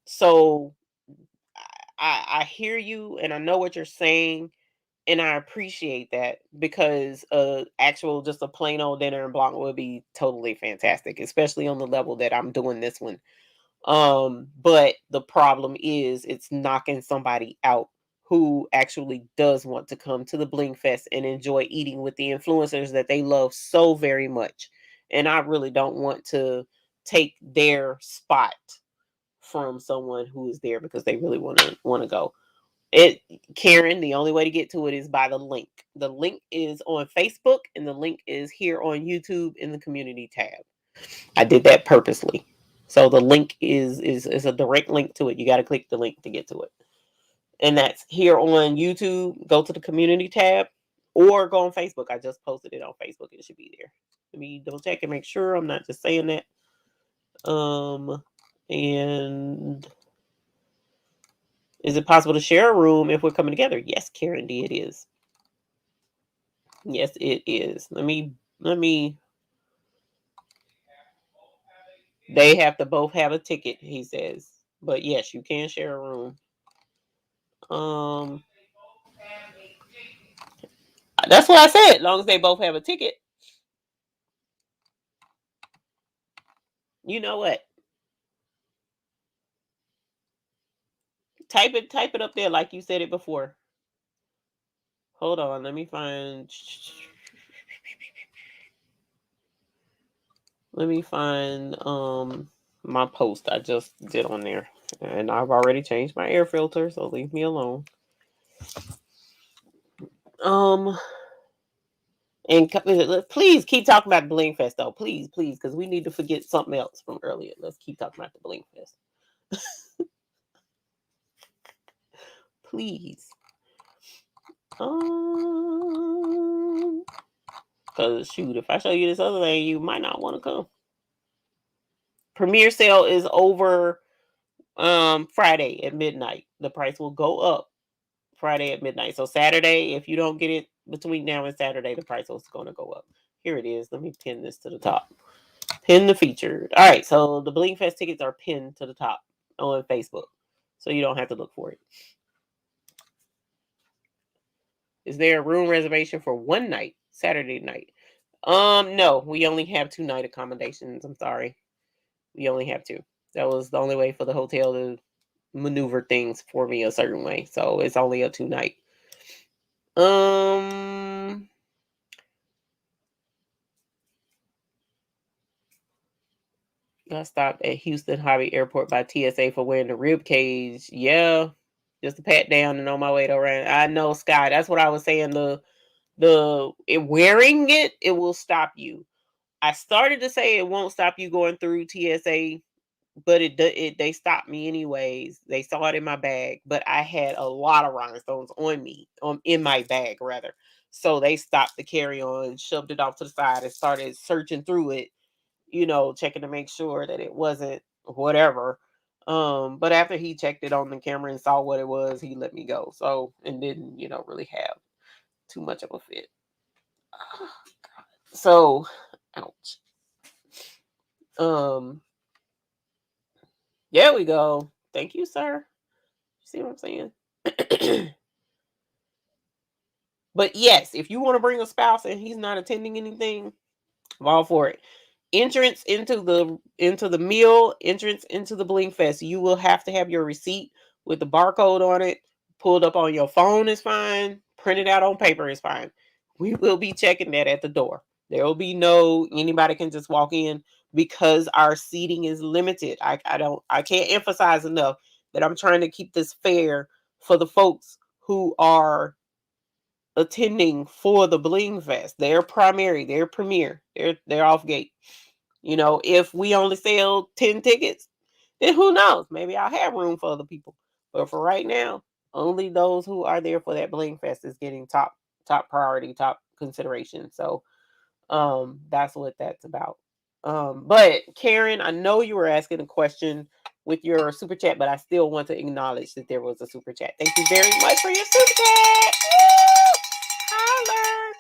so I hear you and I know what you're saying, and I appreciate that, because actual just a plain old dinner in Blanc would be totally fantastic, especially on the level that I'm doing this one. But the problem is it's knocking somebody out who actually does want to come to the Bling Fest and enjoy eating with the influencers that they love so very much. And I really don't want to take their spot from someone who is there because they really want to go. It Karen, the only way to get to it is by the link. The link is on Facebook and the link is here on YouTube in the community tab. I did that purposely. So the link is a direct link to it. You got to click the link to get to it. And that's here on YouTube. Go to the community tab or go on Facebook. I just posted it on Facebook. It should be there. Let me double check and make sure I'm not just saying that. And is it possible to share a room if we're coming together? Yes, Karen D, it is. Yes, it is. Let me They have to both have a ticket, he says. But yes, you can share a room. That's what I said. As long as they both have a ticket. You know what? Type it up there like you said it before. Hold on, let me find my post I just did on there. And I've already changed my air filter, so leave me alone. And please keep talking about the Bling Fest, though. Please, because we need to forget something else from earlier. Let's keep talking about the Bling Fest. Please. Because, shoot, if I show you this other thing, you might not want to come. Premiere sale is over Friday at midnight. The price will go up Friday at midnight. So Saturday, if you don't get it between now and Saturday, the price is going to go up. Here it is. Let me pin this to the top. Pin the featured. All right, so the Bling Fest tickets are pinned to the top on Facebook, so you don't have to look for it. Is there a room reservation for one night, Saturday night? No, we only have 2 night accommodations. I'm sorry, we only have 2. That was the only way for the hotel to maneuver things for me a certain way. So it's only a 2 night. Got stopped at Houston Hobby Airport by TSA for wearing the rib cage. Yeah, just a pat down and on my way to around. I know, Scott. That's what I was saying. Wearing it will stop you. I started to say it won't stop you going through TSA, but they stopped me anyways. They saw it in my bag, but I had a lot of rhinestones on me, in my bag rather. So they stopped the carry on, shoved it off to the side, and started searching through it, checking to make sure that it wasn't whatever. But after he checked it on the camera and saw what it was, he let me go. So, and didn't, really have too much of a fit. So, ouch. There we go. Thank you, sir. See what I'm saying? But yes, if you want to bring a spouse and he's not attending anything, I'm all for it. Entrance into the meal, entrance into the Bling Fest, you will have to have your receipt with the barcode on it. Pulled up on your phone is fine. Printed out on paper is fine. We will be checking that at the door. There will be anybody can just walk in because our seating is limited. I can't emphasize enough that I'm trying to keep this fair for the folks who are attending for the Bling Fest. They're premier, they're off gate. If we only sell 10 tickets, then who knows? Maybe I'll have room for other people. But for right now, only those who are there for that Bling Fest is getting top priority, top consideration. So that's what that's about. But Karen, I know you were asking a question with your super chat, but I still want to acknowledge that there was a super chat. Thank you very much for your super chat. Holler.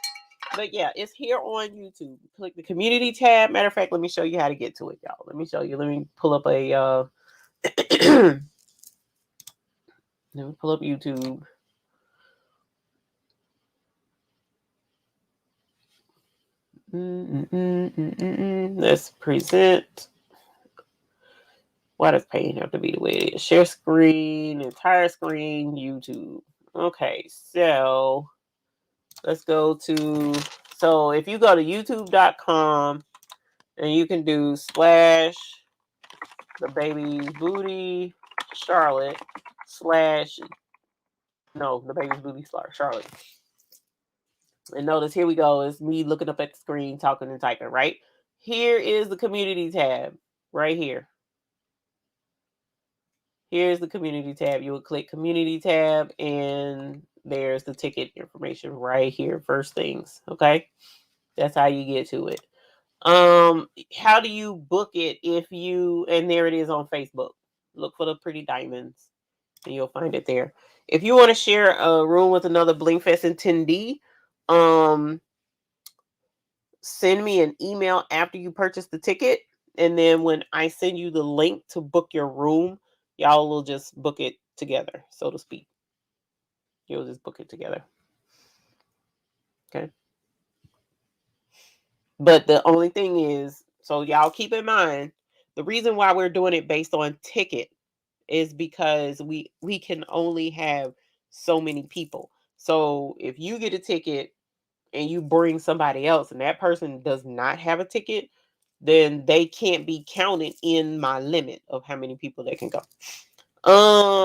But yeah, it's here on YouTube. Click the community tab. Matter of fact, let me show you how to get to it, y'all. Let me show you. Let me pull up let me pull up YouTube. Let's present. Why does paint have to be the way it is? Share screen, entire screen, YouTube. Okay, so let's go to, so if you go to youtube.com and you can do / the baby's booty Charlotte / the baby's booty Charlotte. And notice here we go. It's me looking up at the screen, talking and typing, right? Here is the community tab right here. Here's the community tab. You would click community tab and there's the ticket information right here. First things. Okay. That's how you get to it. How do you book it and there it is on Facebook. Look for the pretty diamonds and you'll find it there. If you want to share a room with another BlingFest attendee, send me an email after you purchase the ticket. And then when I send you the link to book your room, y'all will just book it together, so to speak. You'll just book it together. Okay. But the only thing is, so y'all keep in mind, the reason why we're doing it based on ticket is because we can only have so many people. So if you get a ticket and you bring somebody else and that person does not have a ticket, then they can't be counted in my limit of how many people they can go.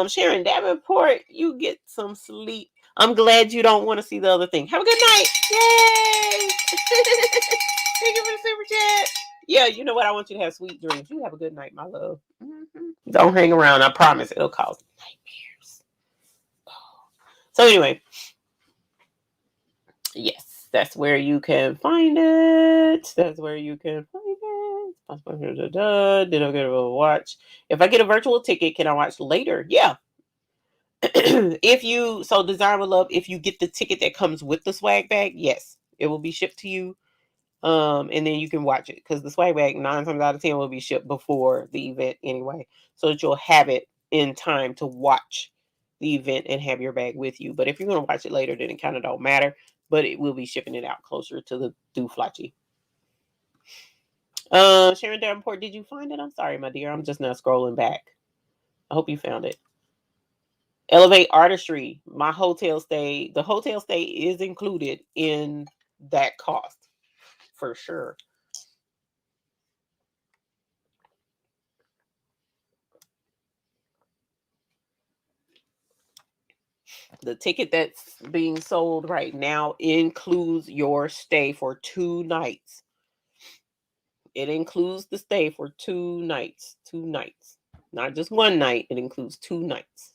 Sharon Davenport, you get some sleep. I'm glad you don't want to see the other thing. Have a good night. Yay! Thank you for the super chat. Yeah, you know what? I want you to have sweet dreams. You have a good night, my love. Don't hang around. I promise it'll cause nightmares. So anyway, yes, that's where you can find it. That's where you can find it. Did I get a watch? If I get a virtual ticket, can I watch later? Yeah. Design with love, if you get the ticket that comes with the swag bag, yes, it will be shipped to you. And then you can watch it because the swag bag 9 times out of 10 will be shipped before the event anyway, so that you'll have it in time to watch the event and have your bag with you. But if you're going to watch it later, then it kind of don't matter, but it will be shipping it out closer to the Duflachi. Sharon Davenport, did you find it? I'm sorry, my dear. I'm just now scrolling back. I hope you found it. Elevate Artistry, my hotel stay, the hotel stay is included in that cost for sure. The ticket that's being sold right now includes your stay for 2 nights. It includes the stay for 2 nights. 2 nights. Not just one night, it includes 2 nights.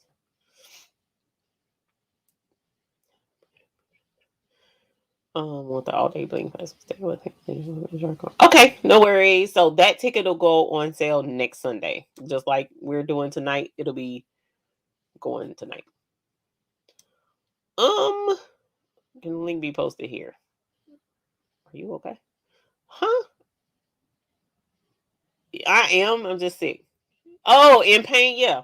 Want the all day Bling Fest stay with him. Okay, no worries. So that ticket will go on sale next Sunday. Just like we're doing tonight, it'll be going tonight. Can the link be posted here? Are you okay? Huh? I am. I'm just sick. Oh, in pain? Yeah.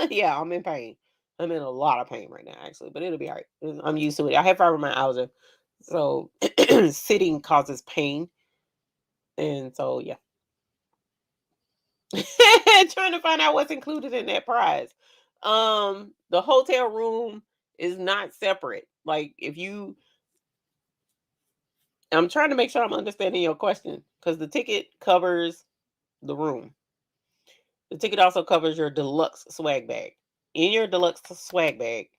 Yeah, I'm in pain. I'm in a lot of pain right now, actually, but it'll be all right. I'm used to it. I have fibromyalgia, so sitting causes pain. And so, yeah. Trying to find out what's included in that prize. The hotel room is not separate. Like, if you, I'm trying to make sure I'm understanding your question because the ticket covers the room. The ticket also covers your deluxe swag bag. In your deluxe swag bag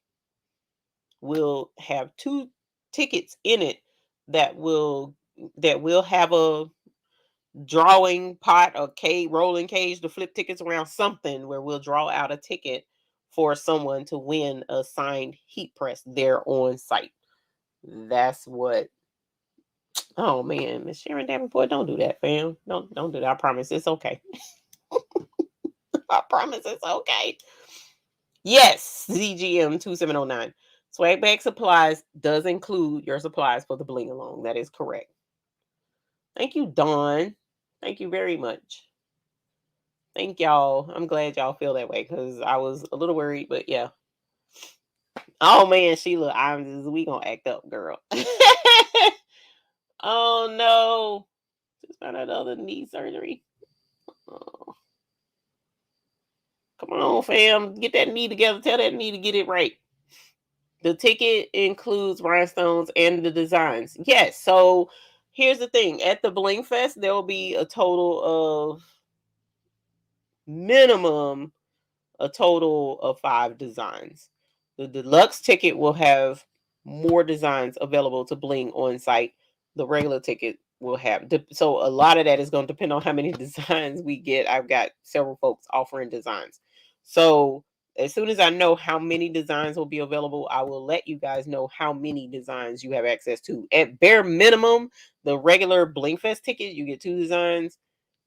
will have 2 tickets in it that will have a drawing pot or cage, rolling cage to flip tickets around, something where we'll draw out a ticket for someone to win a signed heat press there on site. That's what. Oh man, Miss Sharon Davenport, don't do that, fam. Don't do that. I promise it's okay. I promise it's okay. Yes, ZGM 2709. Swag bag supplies does include your supplies for the bling along. That is correct. Thank you, Dawn. Thank you very much. Thank y'all. I'm glad y'all feel that way because I was a little worried, but yeah. Oh man, Sheila, we gonna act up, girl. Oh no. Just found out other knee surgery. Oh. Come on, fam. Get that knee together. Tell that knee to get it right. The ticket includes rhinestones and the designs. Yes. So here's the thing. At the Bling Fest, there will be a total of minimum a total of 5 designs. The deluxe ticket will have more designs available to bling on site. The regular ticket will have, so a lot of that is going to depend on how many designs we get. I've got several folks offering designs. So as soon as I know how many designs will be available, I will let you guys know how many designs you have access to. At bare minimum, the regular Bling Fest ticket, you get 2 designs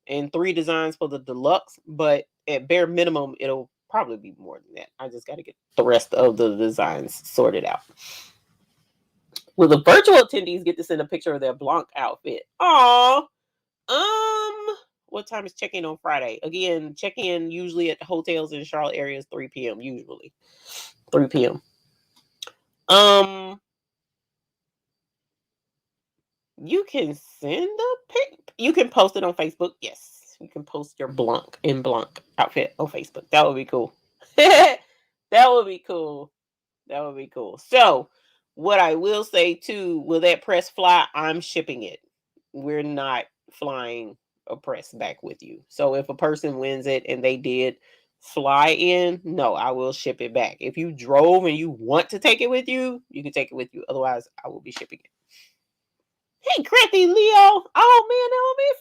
and 3 designs for the deluxe, but at bare minimum, it'll probably be more than that. I just got to get the rest of the designs sorted out. Will the virtual attendees get to send a picture of their Blanc outfit? Aw. What time is check-in on Friday? Again, check-in usually at the hotels in Charlotte area is 3 p.m. usually. 3 p.m. You can send a pic. You can post it on Facebook. Yes. You can post your Blanc outfit on Facebook. That would be cool. That would be cool. That would be cool. So, what I will say too, will that press fly? I'm shipping it. We're not flying a press back with you. So, if a person wins it and they did fly in, no, I will ship it back. If you drove and you want to take it with you, you can take it with you. Otherwise, I will be shipping it. Hey, Crathy Leo. Oh man, that would be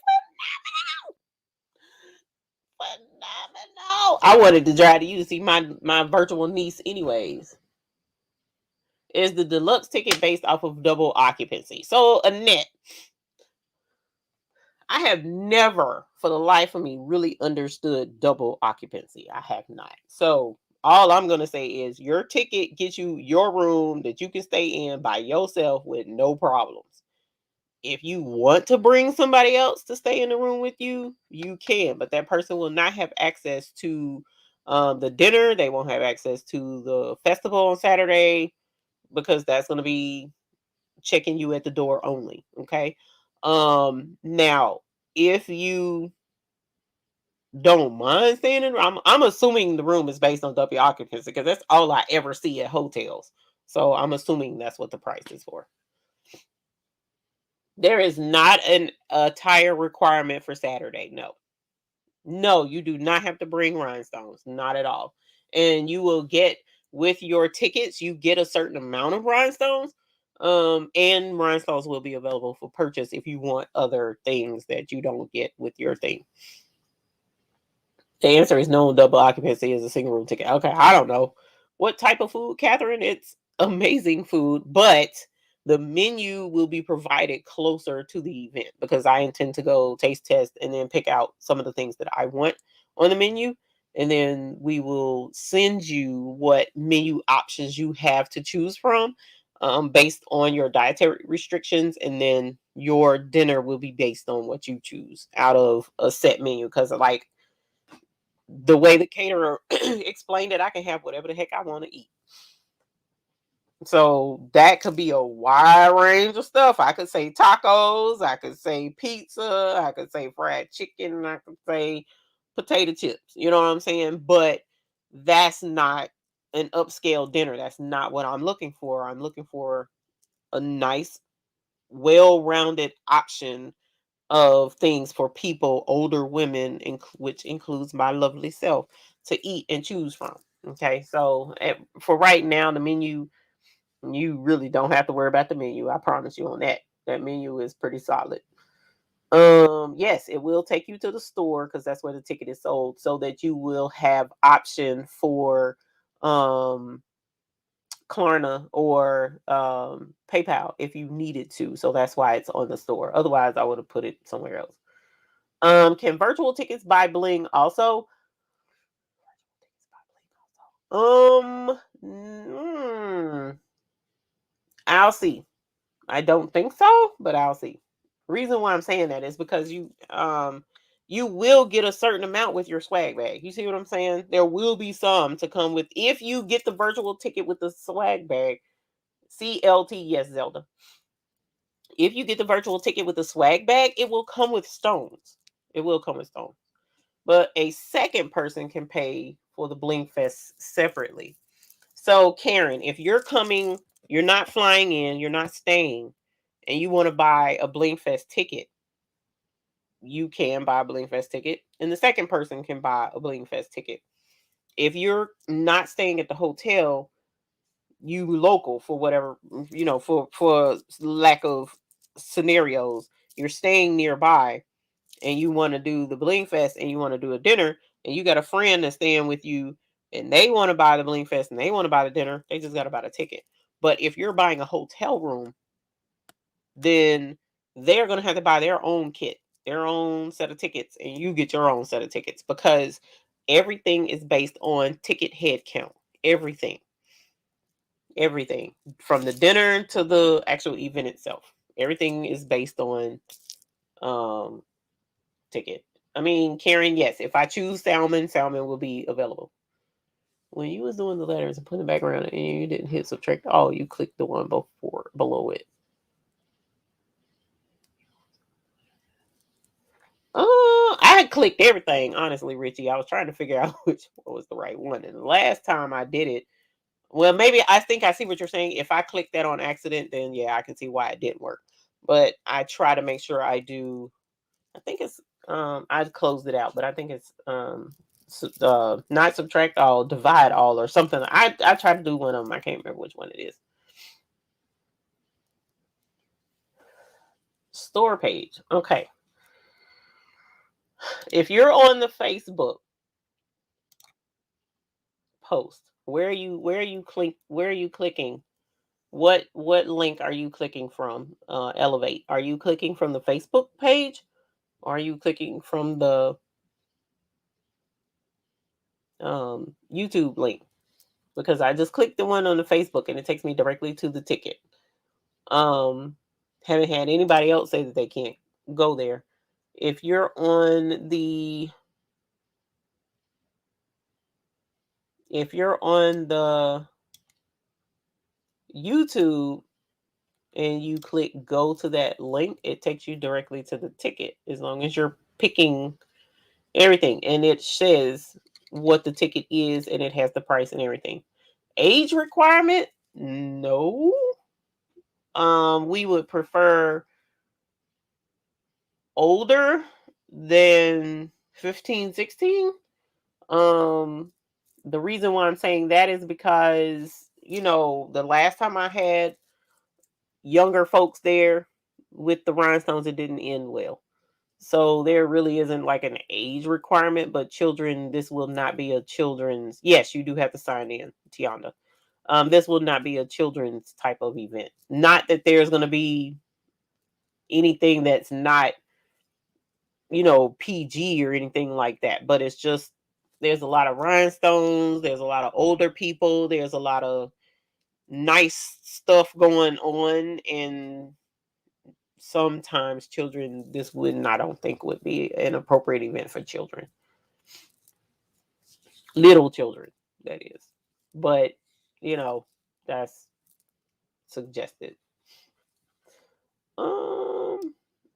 phenomenal. I wanted to drive to you to see my virtual niece anyways. Is the deluxe ticket based off of double occupancy? So, Annette, I have never, for the life of me, really understood double occupancy. I have not. So, all I'm going to say is your ticket gets you your room that you can stay in by yourself with no problems. If you want to bring somebody else to stay in the room with you, you can, but that person will not have access to the dinner. They won't have access to the festival on Saturday because that's going to be checking you at the door only. Okay. Now, if you don't mind staying in. I'm assuming the room is based on W occupancy because that's all I ever see at hotels. So I'm assuming that's what the price is for. There is not an attire requirement for Saturday. No. No, you do not have to bring rhinestones. Not at all. And you will get with your tickets, you get a certain amount of rhinestones. And rhinestones will be available for purchase if you want other things that you don't get with your thing. The answer is no. Double occupancy is a single room ticket. Okay, I don't know what type of food, Catherine. It's amazing food, but the menu will be provided closer to the event because I intend to go taste test and then pick out some of the things that I want on the menu. And then we will send you what menu options you have to choose from based on your dietary restrictions. And then your dinner will be based on what you choose out of a set menu. Because, like, the way the caterer explained it, I can have whatever the heck I want to eat. So that could be a wide range of stuff. I could say tacos, I could say pizza, I could say fried chicken, I could say potato chips. You know what I'm saying? But that's not an upscale dinner. That's not what I'm looking for. I'm looking for a nice, well-rounded option of things for people, older women, which includes my lovely self, to eat and choose from. Okay, so for right now, the menu, you really don't have to worry about the menu. I promise you on that. That menu is pretty solid. Yes, it will take you to the store because that's where the ticket is sold, so that you will have option for Klarna or PayPal if you needed to. So that's why it's on the store. Otherwise, I would have put it somewhere else. Can virtual tickets buy Bling also? I'll see. I don't think so, but I'll see. Reason why I'm saying that is because you will get a certain amount with your swag bag. You see what I'm saying? There will be some to come with if you get the virtual ticket with the swag bag. CLT, yes, Zelda. If you get the virtual ticket with the swag bag, it will come with stones. It will come with stones. But a second person can pay for the Bling Fest separately. So, Karen, if you're coming, you're not flying in, you're not staying, and you want to buy a Bling Fest ticket, you can buy a Bling Fest ticket, and the second person can buy a Bling Fest ticket. If you're not staying at the hotel, you local for whatever, for lack of scenarios, you're staying nearby and you want to do the Bling Fest and you want to do a dinner and you got a friend that's staying with you and they want to buy the Bling Fest and they want to buy the dinner, they just got to buy the ticket. But if you're buying a hotel room, then they're going to have to buy their own kit, their own set of tickets, and you get your own set of tickets because everything is based on ticket head count. Everything from the dinner to the actual event itself, everything is based on ticket. I mean, Karen, yes, if I choose salmon will be available. When you was doing the letters and putting the background and you didn't hit subtract all, you clicked the one below it. I had clicked everything, honestly, Richie. I was trying to figure out which one was the right one. And the last time I did it, well, maybe I think I see what you're saying. If I clicked that on accident, then yeah, I can see why it didn't work. But I try to make sure I do. I think it's I closed it out, but I think it's not subtract all, divide all, or something. I try to do one of them. I can't remember which one it is. Store page. Okay. If you're on the Facebook post, where are you clicking? What link are you clicking from? Elevate. Are you clicking from the Facebook page? Or are you clicking from the YouTube link? Because I just clicked the one on the Facebook and it takes me directly to the ticket. Haven't had anybody else say that they can't go there. If you're on the YouTube and you click go to that link, it takes you directly to the ticket as long as you're picking everything, and it says what the ticket is, and it has the price and everything. Age requirement? No. We would prefer older than 15, 16. Um, the reason why I'm saying that is because, the last time I had younger folks there with the rhinestones, it didn't end well. So there really isn't like an age requirement, but children, this will not be a children's. Yes, you do have to sign in, Tianda. This will not be a children's type of event. Not that there's going to be anything that's not, PG or anything like that, but it's just there's a lot of rhinestones, there's a lot of older people, there's a lot of nice stuff going on, and sometimes children, this wouldn't, I don't think, would be an appropriate event for children. Little children, that is. But, that's suggested.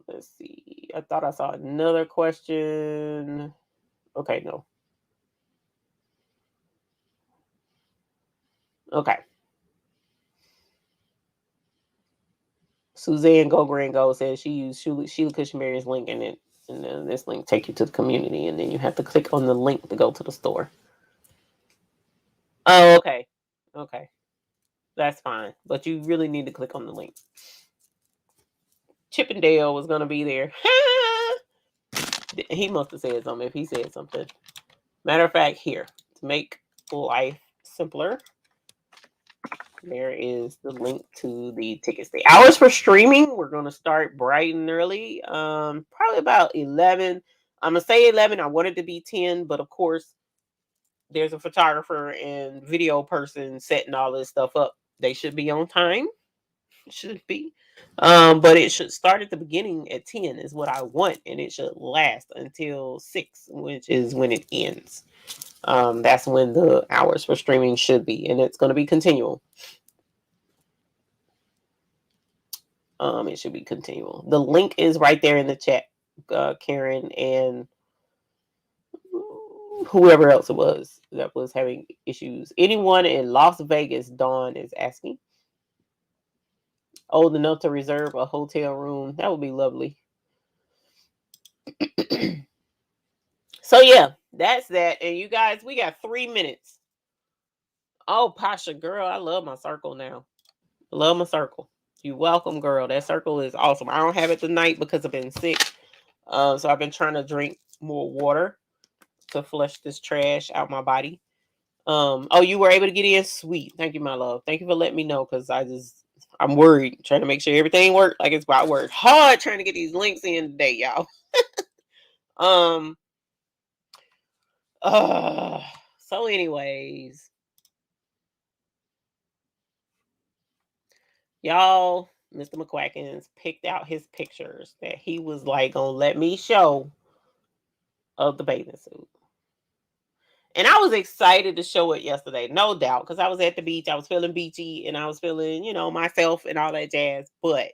Let's see. I thought I saw another question. Okay, no. Okay. Suzanne Go Grand Go says she used Sheila Cushionberry's link in it, and then this link take you to the community, and then you have to click on the link to go to the store. Oh, okay. Okay. That's fine. But you really need to click on the link. Chippendale was going to be there. He must have said something if he said something. Matter of fact, here, to make life simpler, there is the link to the tickets. The hours for streaming, we're going to start bright and early. Probably about 11. I'm going to say 11. I wanted to be 10, but of course, there's a photographer and video person setting all this stuff up. They should be on time. Should be. But it should start at the beginning at 10 is what I want, and it should last until 6, which is when it ends. That's when the hours for streaming should be, and it's going to be continual. It should be continual. The link is right there in the chat, Karen, and whoever else it was that was having issues. Anyone in Las Vegas, Dawn is asking. Old enough to reserve a hotel room. That would be lovely. So yeah, that's that. And you guys, we got 3 minutes. Oh, Pasha, girl, I love my circle now. I love my circle. You're welcome, girl. That circle is awesome. I don't have it tonight because I've been sick. So I've been trying to drink more water to flush this trash out my body. Oh, you were able to get in? Sweet. Thank you, my love. Thank you for letting me know, because I'm worried, trying to make sure everything worked like it's about. I worked hard trying to get these links in today, y'all. So anyways, y'all, Mr. McQuackins picked out his pictures that he was like gonna let me show of the bathing suit. And I was excited to show it yesterday, no doubt, because I was at the beach, I was feeling beachy, and I was feeling, myself and all that jazz. But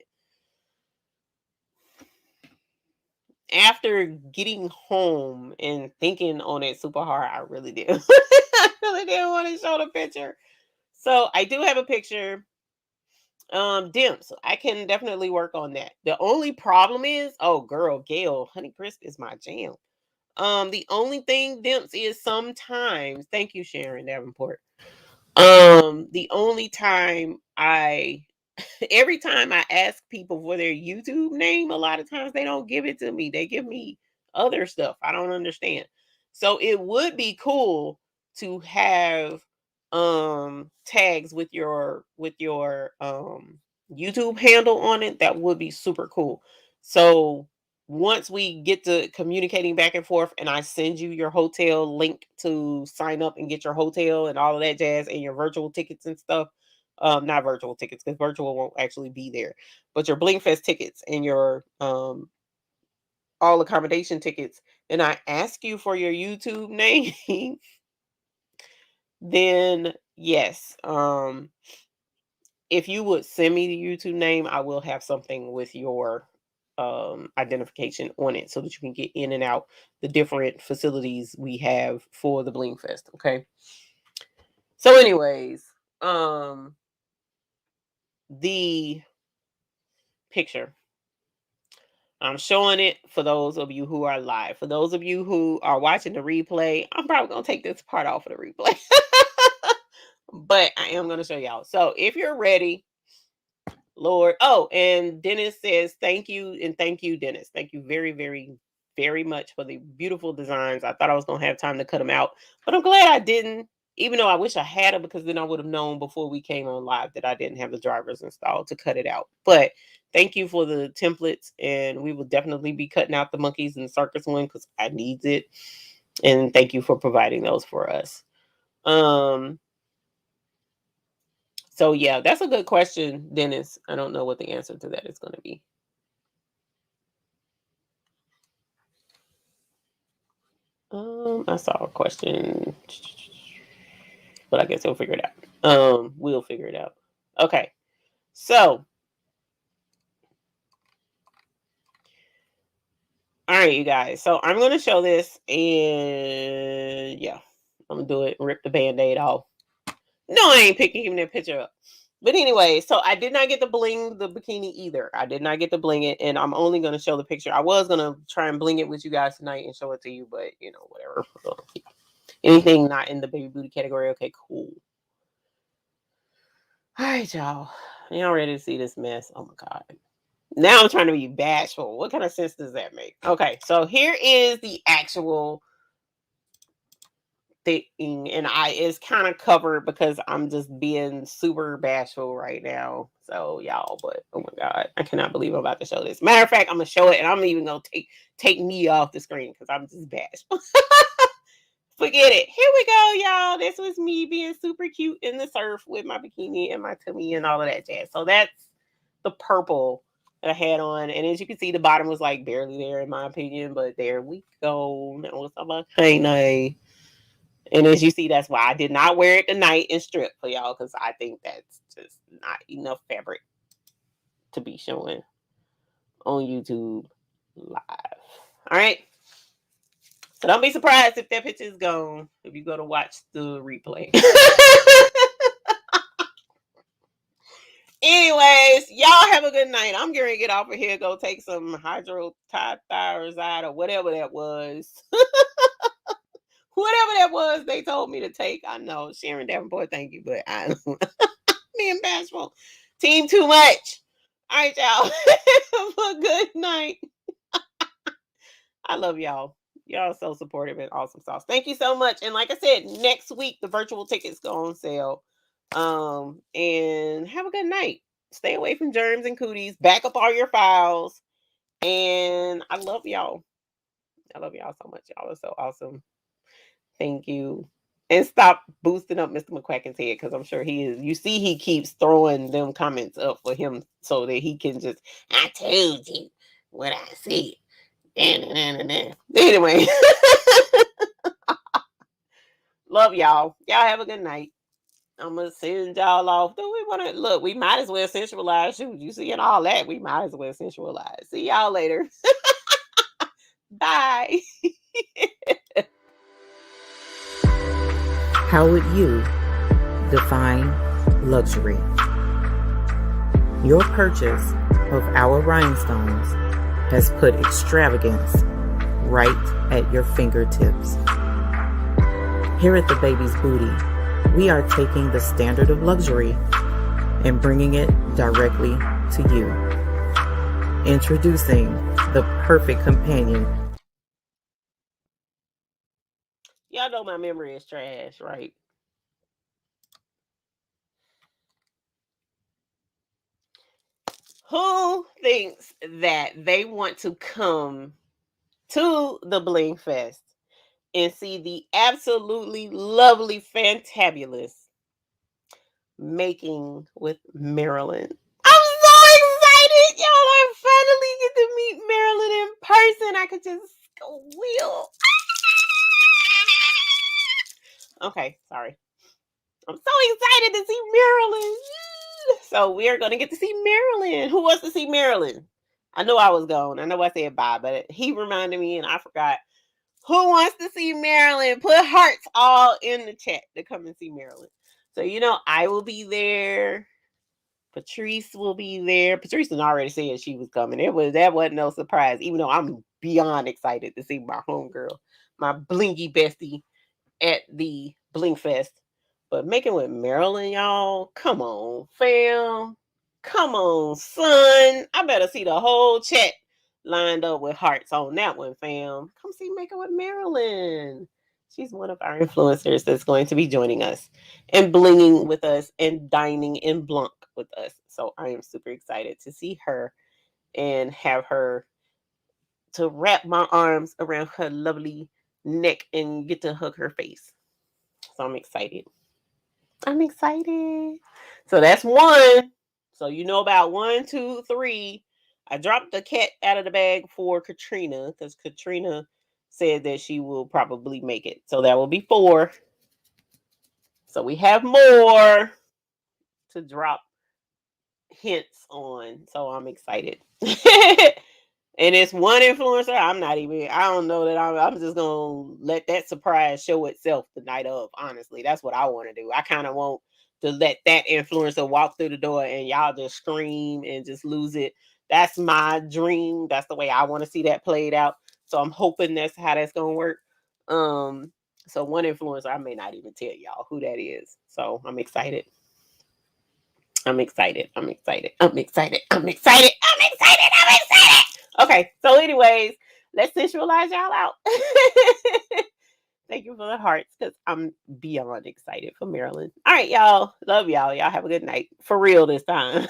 after getting home and thinking on it super hard, I really did. I really didn't want to show the picture. So I do have a picture. Dimps, I can definitely work on that. The only problem is, oh girl, Gail, Honey Crisp is my jam. The only thing, Dimps, is sometimes, thank you, Sharon Davenport. The only time every time I ask people for their YouTube name, a lot of times they don't give it to me. They give me other stuff. I don't understand. So it would be cool to have tags with your YouTube handle on it. That would be super cool. So once we get to communicating back and forth and I send you your hotel link to sign up and get your hotel and all of that jazz and your virtual tickets and stuff, not virtual tickets, because virtual won't actually be there, but your BlingFest tickets and your all accommodation tickets, and I ask you for your YouTube name, then yes, if you would send me the YouTube name, I will have something with your identification on it so that you can get in and out the different facilities we have for the Bling Fest. Okay. So anyways, the picture, I'm showing it for those of you who are live. For those of you who are watching the replay, I'm probably going to take this part off of the replay. But I am going to show y'all. So if you're ready, Lord. Oh, and Dennis says thank you. And thank you, Dennis. Thank you very, very, very much for the beautiful designs. I thought I was going to have time to cut them out, but I'm glad I didn't, even though I wish I had them, because then I would have known before we came on live that I didn't have the drivers installed to cut it out. But thank you for the templates, and we will definitely be cutting out the monkeys and the circus one because I needs it. And thank you for providing those for us. So yeah, that's a good question, Dennis. I don't know what the answer to that is going to be. I saw a question, but I guess he'll figure it out. We'll figure it out. Okay. So, all right, you guys. So I'm going to show this, and yeah, I'm going to do it, rip the Band-Aid off. No, I ain't picking him that picture up. But anyway, so I did not get to bling the bikini either. I did not get to bling it, and I'm only going to show the picture. I was going to try and bling it with you guys tonight and show it to you, but you know, whatever. Yeah. Anything not in the baby booty category. Okay, cool. All right, y'all. Y'all ready to see this mess? Oh my God. Now I'm trying to be bashful. What kind of sense does that make? Okay, so here is the actual thing, and it's kind of covered because I'm just being super bashful right now. So y'all, but oh my God, I cannot believe I'm about to show this. Matter of fact, I'm gonna show it, and I'm even gonna take me off the screen because I'm just bashful. Forget it. Here we go, y'all. This was me being super cute in the surf with my bikini and my tummy and all of that jazz. So that's the purple that I had on. And as you can see, the bottom was like barely there in my opinion, but there we go. That was about night. And as you see, that's why I did not wear it tonight and strip for y'all, because I think that's just not enough fabric to be showing on YouTube live. All right. So don't be surprised if that picture is gone if you go to watch the replay. Anyways, y'all have a good night. I'm going to get off of here, go take some hydrothyroxide or whatever that was. Whatever that was they told me to take. I know. Sharon Davenport, thank you, but I being bashful. Team too much. All right, y'all. Have a good night. I love y'all. Y'all so supportive and awesome sauce. Thank you so much. And like I said, next week the virtual tickets go on sale. And have a good night. Stay away from germs and cooties. Back up all your files. And I love y'all. I love y'all so much. Y'all are so awesome. Thank you. And stop boosting up Mr. McQuacken's head, because I'm sure he is. You see, he keeps throwing them comments up for him so that he can just, I told you what I said. Anyway. Love y'all. Y'all have a good night. I'm gonna send y'all off. Do we want to look? We might as well sensualize. Shoot, you seeing all that? We might as well sensualize. See y'all later. Bye. How would you define luxury? Your purchase of our rhinestones has put extravagance right at your fingertips. Here at the Baby's Booty, we are taking the standard of luxury and bringing it directly to you. Introducing the perfect companion. Y'all know my memory is trash, right? Who thinks that they want to come to the Bling Fest and see the absolutely lovely, fantabulous making with Marilyn? I'm so excited, y'all! I finally get to meet Marilyn in person. I could just squeal. Okay, sorry. I'm so excited to see Marilyn. So we are going to get to see Marilyn. Who wants to see Marilyn? I know I was gone. I know I said bye, but he reminded me and I forgot. Who wants to see Marilyn? Put hearts all in the chat to come and see Marilyn. So, I will be there. Patrice will be there. Patrice had already said she was coming. That wasn't no surprise, even though I'm beyond excited to see my homegirl, my blingy bestie at the Bling Fest. But making with Marilyn, y'all, come on, fam. Come on, son. I better see the whole chat lined up with hearts on that one, fam. Come see Making with Marilyn. She's one of our influencers that's going to be joining us and blinging with us and dining in Blanc with us. So I am super excited to see her and have her to wrap my arms around her lovely neck and get to hug her face. So I'm excited. I'm excited. So that's one. So about 1, 2, 3. I dropped the cat out of the bag for Katrina because Katrina said that she will probably make it. So that will be 4. So we have more to drop hints on. So I'm excited. And it's one influencer. I don't know that I'm just going to let that surprise show itself the night of. Honestly, that's what I want to do. I kind of want to let that influencer walk through the door and y'all just scream and just lose it. That's my dream. That's the way I want to see that played out. So I'm hoping that's how that's going to work. So one influencer, I may not even tell y'all who that is. So I'm excited. I'm excited. I'm excited. I'm excited. I'm excited. I'm excited. I'm excited. Okay. So anyways, let's sensualize y'all out. Thank you for the hearts because I'm beyond excited for Marilyn. All right, y'all. Love y'all. Y'all have a good night. For real this time.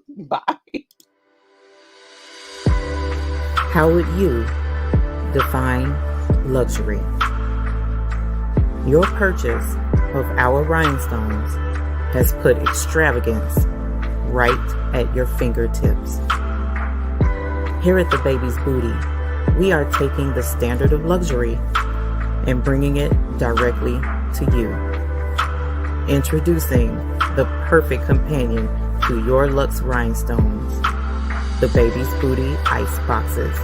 Bye. How would you define luxury? Your purchase of our rhinestones has put extravagance right at your fingertips. Here at the Baby's Booty, we are taking the standard of luxury and bringing it directly to you. Introducing the perfect companion to your luxe rhinestones, the Baby's Booty ice boxes.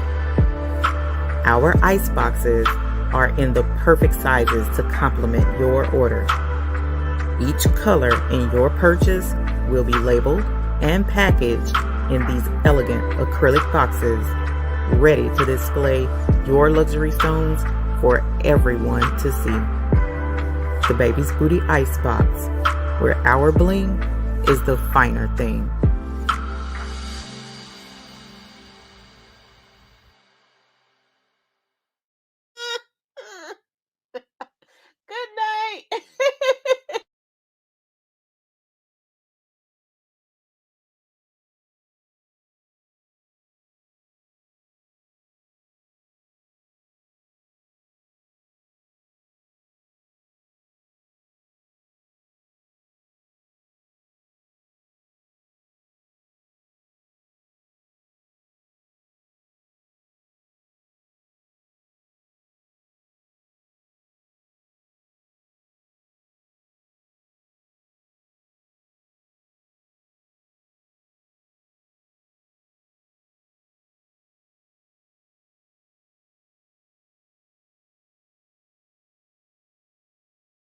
Our ice boxes are in the perfect sizes to complement your order. Each color in your purchase will be labeled and packaged in these elegant acrylic boxes, ready to display your luxury stones for everyone to see. The Baby's Booty Ice Box, where our bling is the finer thing.